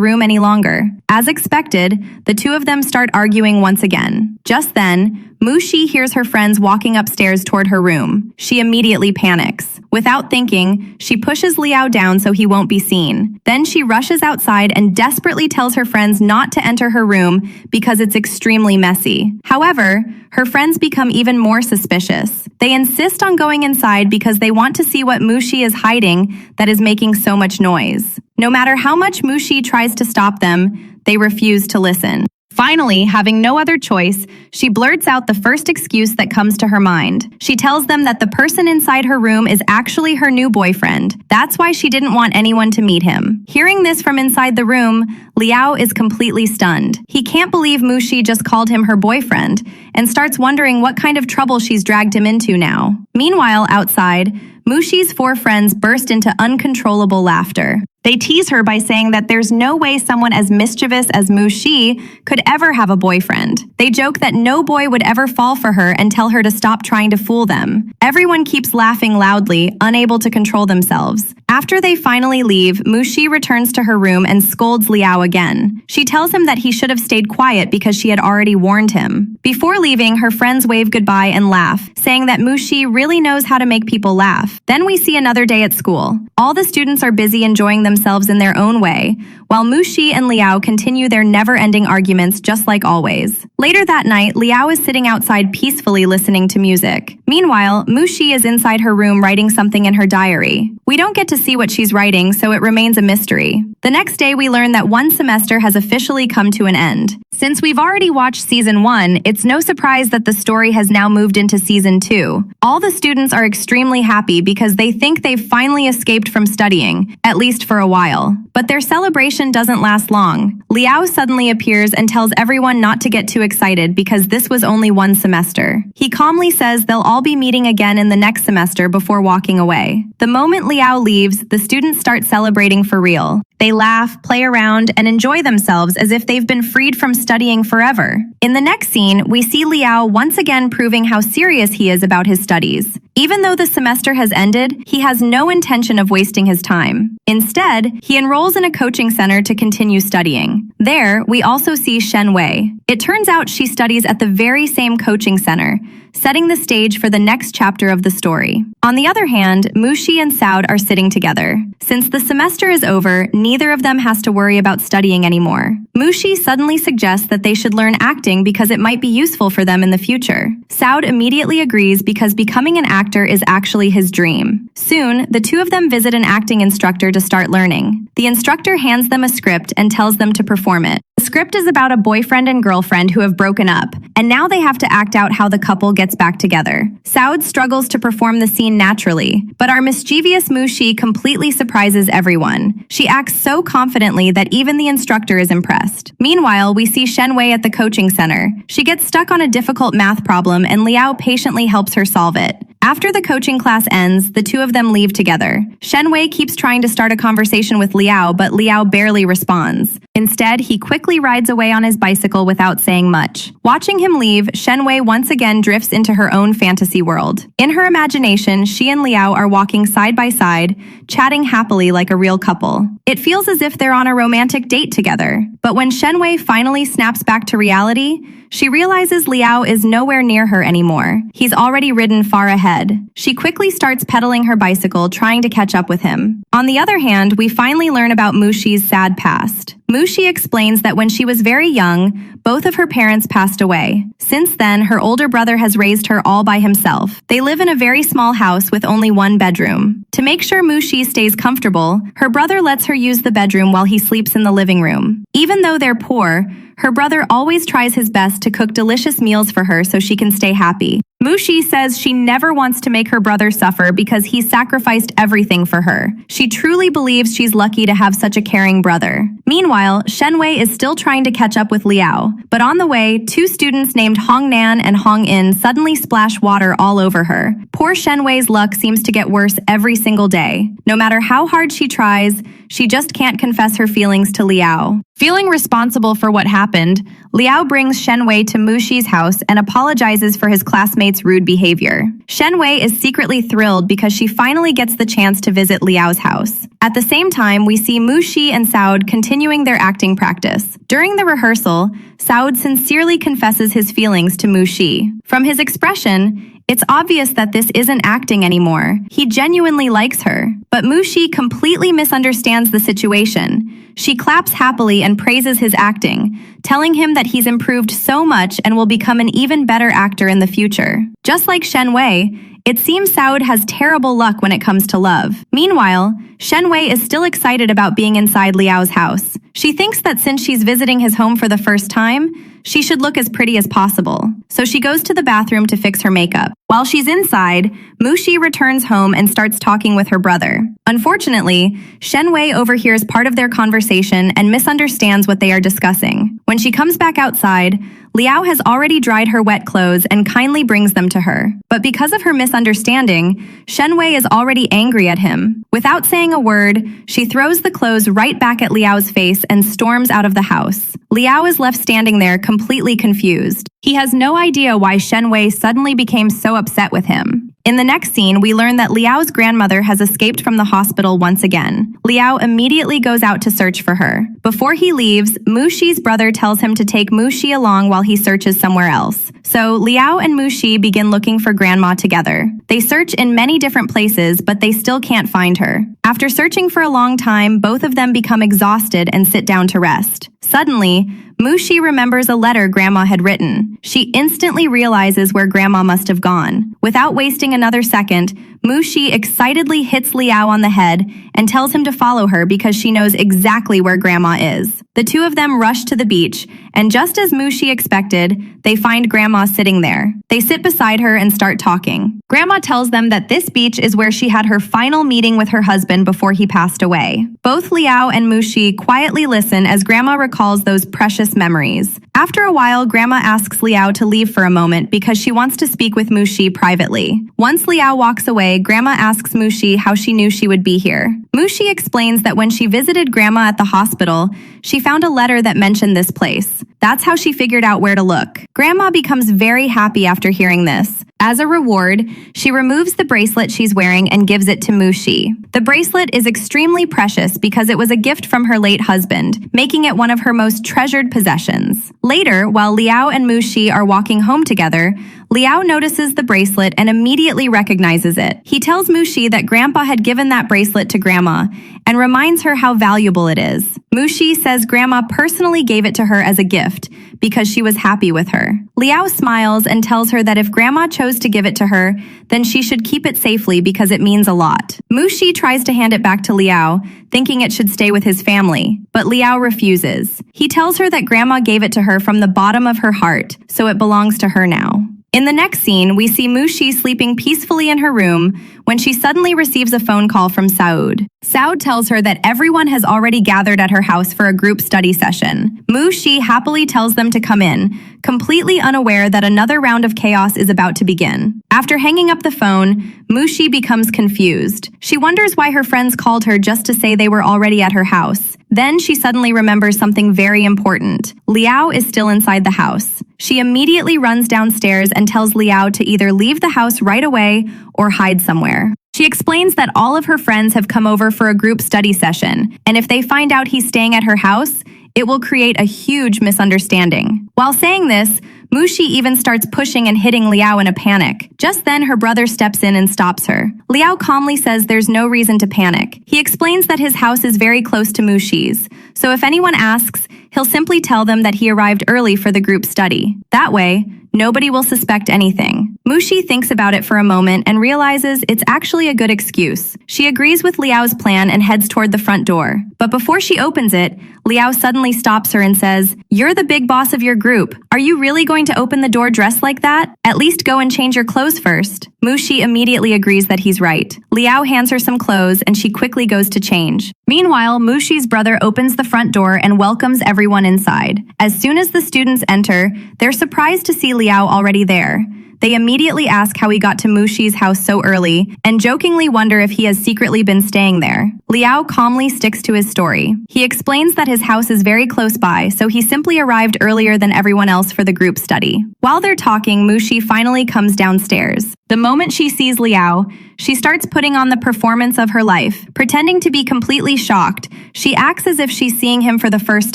room any longer. As expected, the two of them start arguing once again. Just then, Mushi hears her friends walking upstairs toward her room. She immediately panics. Without thinking, she pushes Liao down so he won't be seen. Then she rushes outside and desperately tells her friends not to enter her room because it's extremely messy. However, her friends become even more suspicious. They insist on going inside because they want to see what Mushi is hiding that is making so much noise. No matter how much Mushi tries to stop them, they refuse to listen. Finally, having no other choice, she blurts out the first excuse that comes to her mind. She tells them that the person inside her room is actually her new boyfriend. That's why she didn't want anyone to meet him. Hearing this from inside the room, Liao is completely stunned. He can't believe Mushi just called him her boyfriend and starts wondering what kind of trouble she's dragged him into now. Meanwhile, outside, Mushi's four friends burst into uncontrollable laughter. They tease her by saying that there's no way someone as mischievous as Mushi could ever have a boyfriend. They joke that no boy would ever fall for her and tell her to stop trying to fool them. Everyone keeps laughing loudly, unable to control themselves. After they finally leave, Mushi returns to her room and scolds Liao again. She tells him that he should have stayed quiet because she had already warned him. Before leaving, her friends wave goodbye and laugh, saying that Mushi really knows how to make people laugh. Then we see another day at school. All the students are busy enjoying themselves in their own way, while Mushi and Liao continue their never-ending arguments just like always. Later that night, Liao is sitting outside peacefully listening to music. Meanwhile, Mushi is inside her room writing something in her diary. We don't get to see what she's writing, so it remains a mystery. The next day, we learn that one semester has officially come to an end. Since we've already watched Season 1, it's no surprise that the story has now moved into Season 2. All the students are extremely happy because they think they've finally escaped from studying, at least for a while. But their celebration doesn't last long. Liao suddenly appears and tells everyone not to get too excited because this was only one semester. He calmly says they'll all be meeting again in the next semester before walking away. The moment Liao leaves, the students start celebrating for real. They laugh, play around, and enjoy themselves as if they've been freed from studying forever. In the next scene, we see Liao once again proving how serious he is about his studies. Even though the semester has ended, he has no intention of wasting his time. Instead, he enrolls in a coaching center to continue studying. There, we also see Shen Wei. It turns out she studies at the very same coaching center, setting the stage for the next chapter of the story. On the other hand, Mushi and Saud are sitting together. Since the semester is over, neither of them has to worry about studying anymore. Mushi suddenly suggests that they should learn acting because it might be useful for them in the future. Saud immediately agrees because becoming an actor is actually his dream. Soon, the two of them visit an acting instructor to start learning. The instructor hands them a script and tells them to perform it. The script is about a boyfriend and girlfriend who have broken up, and now they have to act out how the couple gets back together. Saud struggles to perform the scene naturally, but our mischievous Mushi completely surprises everyone. She acts so confidently that even the instructor is impressed. Meanwhile, we see Shen Wei at the coaching center. She gets stuck on a difficult math problem, and Liao patiently helps her solve it. After the coaching class ends, the two of them leave together. Shenwei keeps trying to start a conversation with Liao, but Liao barely responds. Instead, he quickly rides away on his bicycle without saying much. Watching him leave, Shenwei once again drifts into her own fantasy world. In her imagination, she and Liao are walking side by side, chatting happily like a real couple. It feels as if they're on a romantic date together. But when Shenwei finally snaps back to reality, she realizes Liao is nowhere near her anymore. He's already ridden far ahead. She quickly starts pedaling her bicycle, trying to catch up with him. On the other hand, we finally learn about Mushi's sad past. Mushi explains that when she was very young, both of her parents passed away. Since then, her older brother has raised her all by himself. They live in a very small house with only one bedroom. To make sure Mushi stays comfortable, her brother lets her use the bedroom while he sleeps in the living room. Even though they're poor, her brother always tries his best to cook delicious meals for her so she can stay happy. Mushi says she never wants to make her brother suffer because he sacrificed everything for her. She truly believes she's lucky to have such a caring brother. Meanwhile, Shenwei is still trying to catch up with Liao, but on the way, two students named Hongnan and Hongin suddenly splash water all over her. Poor Shenwei's luck seems to get worse every single day. No matter how hard she tries, she just can't confess her feelings to Liao. Feeling responsible for what happened, Liao brings Shenwei to Mushi's house and apologizes for his classmates' rude behavior. Shenwei is secretly thrilled because she finally gets the chance to visit Liao's house. At the same time, we see Mushi and Saud continuing their acting practice. During the rehearsal, Saud sincerely confesses his feelings to Mushi. From his expression, it's obvious that this isn't acting anymore. He genuinely likes her. But Mushi completely misunderstands the situation. She claps happily and praises his acting, telling him that he's improved so much and will become an even better actor in the future. Just like Shenwei, it seems Saud has terrible luck when it comes to love. Meanwhile, Shenwei is still excited about being inside Liao's house. She thinks that since she's visiting his home for the first time, she should look as pretty as possible. So she goes to the bathroom to fix her makeup. While she's inside, Mushi returns home and starts talking with her brother. Unfortunately, Shenwei overhears part of their conversation and misunderstands what they are discussing. When she comes back outside, Liao has already dried her wet clothes and kindly brings them to her. But because of her misunderstanding, Shenwei is already angry at him. Without saying a word, she throws the clothes right back at Liao's face and storms out of the house. Liao is left standing there completely confused. He has no idea why Shenwei suddenly became so upset with him. In the next scene, we learn that Liao's grandmother has escaped from the hospital once again. Liao immediately goes out to search for her. Before he leaves, Mushi's brother tells him to take Mushi along while he searches somewhere else. So Liao and Mushi begin looking for Grandma together. They search in many different places, but they still can't find her. After searching for a long time, both of them become exhausted and sit down to rest. Suddenly, Mushi remembers a letter Grandma had written. She instantly realizes where Grandma must have gone. Without wasting another second, Mushi excitedly hits Liao on the head and tells him to follow her because she knows exactly where Grandma is. The two of them rush to the beach, and just as Mushi expected, they find Grandma sitting there. They sit beside her and start talking. Grandma tells them that this beach is where she had her final meeting with her husband before he passed away. Both Liao and Mushi quietly listen as Grandma recalls those precious memories. After a while, Grandma asks Liao to leave for a moment because she wants to speak with Mushi privately. Once Liao walks away, Grandma asks Mushi how she knew she would be here. Mushi explains that when she visited Grandma at the hospital, she found a letter that mentioned this place. That's how she figured out where to look. Grandma becomes very happy after hearing this. As a reward, she removes the bracelet she's wearing and gives it to Mushi. The bracelet is extremely precious because it was a gift from her late husband, making it one of her most treasured possessions. Later, while Liao and Mushi are walking home together, Liao notices the bracelet and immediately recognizes it. He tells Mushi that Grandpa had given that bracelet to Grandma and reminds her how valuable it is. Mushi says Grandma personally gave it to her as a gift because she was happy with her. Liao smiles and tells her that if Grandma chose to give it to her, then she should keep it safely because it means a lot. Mushi tries to hand it back to Liao, thinking it should stay with his family, but Liao refuses. He tells her that Grandma gave it to her from the bottom of her heart, so it belongs to her now. In the next scene, we see Mushi sleeping peacefully in her room when she suddenly receives a phone call from Saud. Saud tells her that everyone has already gathered at her house for a group study session. Mushi happily tells them to come in, completely unaware that another round of chaos is about to begin. After hanging up the phone, Mushi becomes confused. She wonders why her friends called her just to say they were already at her house. Then she suddenly remembers something very important. Liao is still inside the house. She immediately runs downstairs and tells Liao to either leave the house right away or hide somewhere. She explains that all of her friends have come over for a group study session, and if they find out he's staying at her house, it will create a huge misunderstanding. While saying this, Mushi even starts pushing and hitting Liao in a panic. Just then, her brother steps in and stops her. Liao calmly says there's no reason to panic. He explains that his house is very close to Mushi's, so if anyone asks, he'll simply tell them that he arrived early for the group study. That way, nobody will suspect anything. Mushi thinks about it for a moment and realizes it's actually a good excuse. She agrees with Liao's plan and heads toward the front door. But before she opens it, Liao suddenly stops her and says, "You're the big boss of your group. Are you really going to open the door dressed like that? At least go and change your clothes first." Mushi immediately agrees that he's right. Liao hands her some clothes and she quickly goes to change. Meanwhile, Mushi's brother opens the front door and welcomes everyone inside. As soon as the students enter, they're surprised to see Liao already there. They immediately ask how he got to Mushi's house so early and jokingly wonder if he has secretly been staying there. Liao calmly sticks to his story. He explains that his house is very close by, so he simply arrived earlier than everyone else for the group study. While they're talking, Mushi finally comes downstairs. The moment she sees Liao, she starts putting on the performance of her life. Pretending to be completely shocked, she acts as if she's seeing him for the first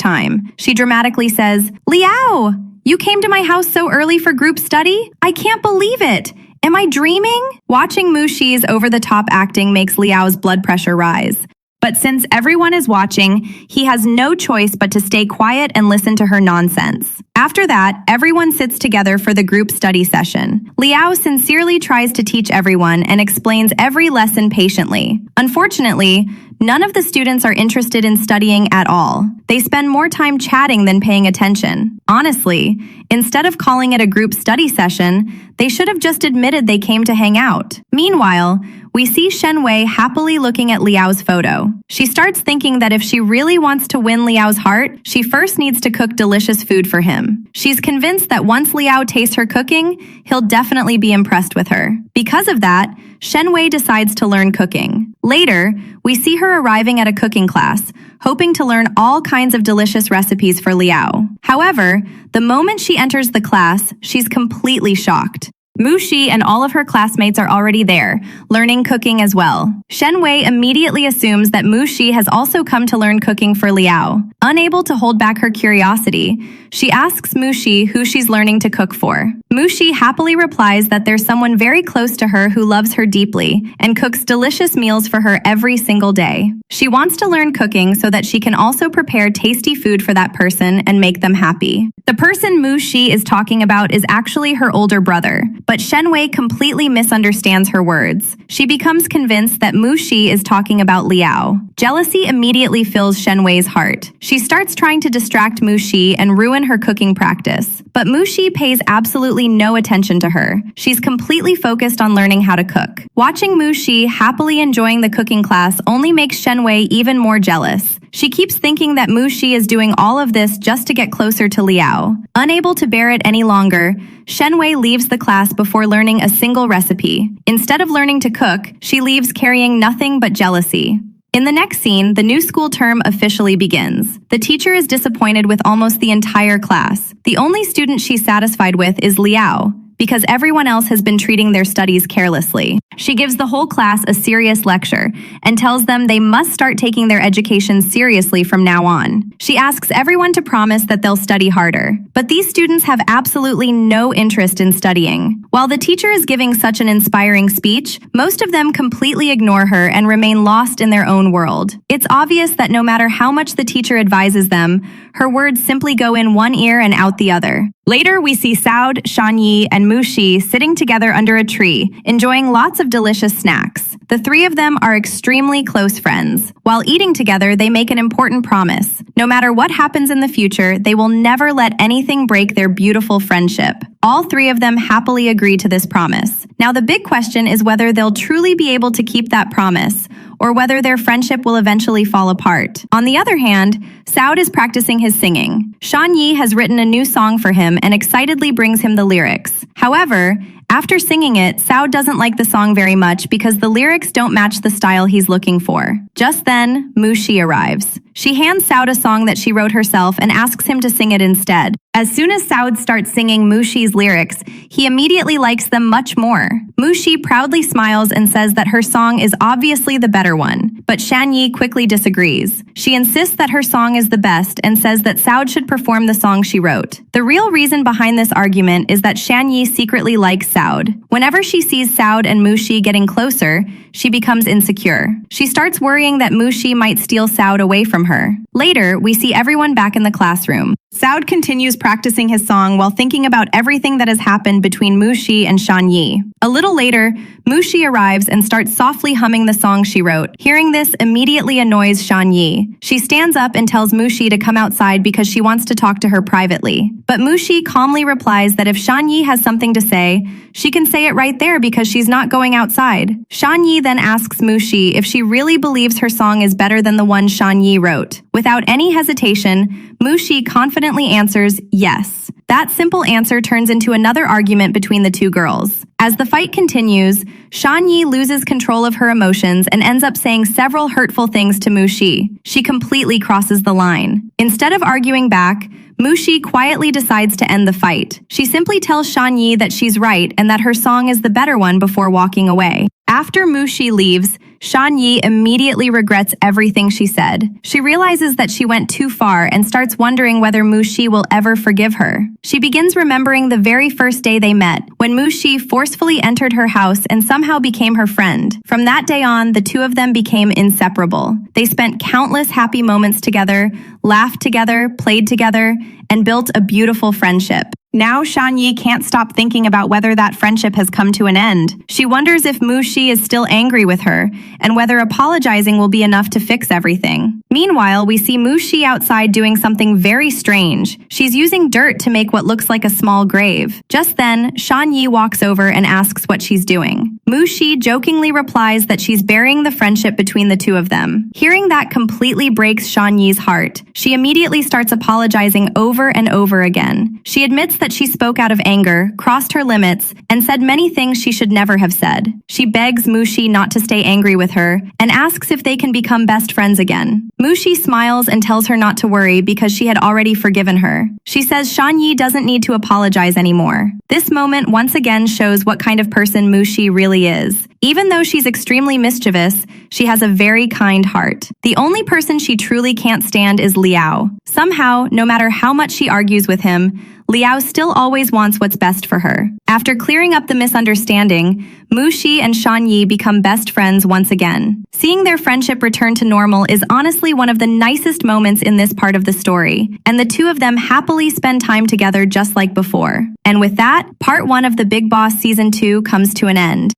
time. She dramatically says, "Liao! You came to my house so early for group study? I can't believe it! Am I dreaming?" Watching Mushi's over-the-top acting makes Liao's blood pressure rise. But since everyone is watching, he has no choice but to stay quiet and listen to her nonsense. After that, everyone sits together for the group study session. Liao sincerely tries to teach everyone and explains every lesson patiently. Unfortunately, none of the students are interested in studying at all. They spend more time chatting than paying attention. Honestly, instead of calling it a group study session, they should have just admitted they came to hang out. Meanwhile, we see Shenwei happily looking at Liao's photo. She starts thinking that if she really wants to win Liao's heart, she first needs to cook delicious food for him. She's convinced that once Liao tastes her cooking, he'll definitely be impressed with her. Because of that, Shenwei decides to learn cooking. Later, we see her arriving at a cooking class, hoping to learn all kinds of delicious recipes for Liao. However, the moment she enters the class, she's completely shocked. Mushi and all of her classmates are already there, learning cooking as well. Shenwei immediately assumes that Mushi has also come to learn cooking for Liao. Unable to hold back her curiosity, she asks Mushi who she's learning to cook for. Mushi happily replies that there's someone very close to her who loves her deeply and cooks delicious meals for her every single day. She wants to learn cooking so that she can also prepare tasty food for that person and make them happy. The person Mushi is talking about is actually her older brother, but Shenwei completely misunderstands her words. She becomes convinced that Mushi is talking about Liao. Jealousy immediately fills Shenwei's heart. She starts trying to distract Mushi and ruin her cooking practice, but Mushi pays absolutely no attention to her. She's completely focused on learning how to cook. Watching Mushi happily enjoying the cooking class only makes Shenwei even more jealous. She keeps thinking that Mushi is doing all of this just to get closer to Liao. Unable to bear it any longer, Shenwei leaves the class before learning a single recipe. Instead of learning to cook, she leaves carrying nothing but jealousy. In the next scene, the new school term officially begins. The teacher is disappointed with almost the entire class. The only student she's satisfied with is Liao, because everyone else has been treating their studies carelessly. She gives the whole class a serious lecture and tells them they must start taking their education seriously from now on. She asks everyone to promise that they'll study harder. But these students have absolutely no interest in studying. While the teacher is giving such an inspiring speech, most of them completely ignore her and remain lost in their own world. It's obvious that no matter how much the teacher advises them, her words simply go in one ear and out the other. Later, we see Saud, Shanyi, and Mushi sitting together under a tree, enjoying lots of delicious snacks. The three of them are extremely close friends. While eating together, they make an important promise. No matter what happens in the future, they will never let anything break their beautiful friendship. All three of them happily agree to this promise. Now the big question is whether they'll truly be able to keep that promise, or whether their friendship will eventually fall apart. On the other hand, Saud is practicing his singing. Shanyi has written a new song for him and excitedly brings him the lyrics. However, after singing it, Saud doesn't like the song very much because the lyrics don't match the style he's looking for. Just then, Mushi arrives. She hands Saud a song that she wrote herself and asks him to sing it instead. As soon as Saud starts singing Mushi's lyrics, he immediately likes them much more. Mushi proudly smiles and says that her song is obviously the better one, but Shanyi quickly disagrees. She insists that her song is the best and says that Saud should perform the song she wrote. The real reason behind this argument is that Shanyi secretly likes Saud. Whenever she sees Saud and Mushi getting closer, she becomes insecure. She starts worrying that Mushi might steal Saud away from her. Later, we see everyone back in the classroom. Saud continues practicing his song while thinking about everything that has happened between Mushi and Shanyi. A little later, Mushi arrives and starts softly humming the song she wrote. Hearing this immediately annoys Shanyi. She stands up and tells Mushi to come outside because she wants to talk to her privately. But Mushi calmly replies that if Shanyi has something to say, she can say it right there because she's not going outside. Shanyi then asks Mushi if she really believes her song is better than the one Shanyi wrote. Without any hesitation, Mushi confidently answers yes. That simple answer turns into another argument between the two girls. As the fight continues, Shanyi loses control of her emotions and ends up saying several hurtful things to Mushi. She completely crosses the line. Instead of arguing back, Mushi quietly decides to end the fight. She simply tells Shanyi that she's right and that her song is the better one before walking away. After Mushi leaves, Shanyi immediately regrets everything she said. She realizes that she went too far and starts wondering whether Mushi will ever forgive her. She begins remembering the very first day they met, when Mushi forcefully entered her house and somehow became her friend. From that day on, the two of them became inseparable. They spent countless happy moments together, laughed together, played together, and built a beautiful friendship. Now Shanyi can't stop thinking about whether that friendship has come to an end. She wonders if Mushi is still angry with her, and whether apologizing will be enough to fix everything. Meanwhile, we see Mushi outside doing something very strange. She's using dirt to make what looks like a small grave. Just then, Shanyi walks over and asks what she's doing. Mushi jokingly replies that she's burying the friendship between the two of them. Hearing that completely breaks Shanyi's heart. She immediately starts apologizing over and over again. She admits that she spoke out of anger, crossed her limits, and said many things she should never have said. She begs Mushi not to stay angry with her and asks if they can become best friends again. Mushi smiles and tells her not to worry because she had already forgiven her. She says Shanyi doesn't need to apologize anymore. This moment once again shows what kind of person Mushi really is. Even though she's extremely mischievous, she has a very kind heart. The only person she truly can't stand is Liao. Somehow, no matter how much she argues with him, Liao still always wants what's best for her. After clearing up the misunderstanding, Mushi and Shanyi become best friends once again. Seeing their friendship return to normal is honestly one of the nicest moments in this part of the story, and the two of them happily spend time together just like before. And with that, part 1 of The Big Boss Season 2 comes to an end.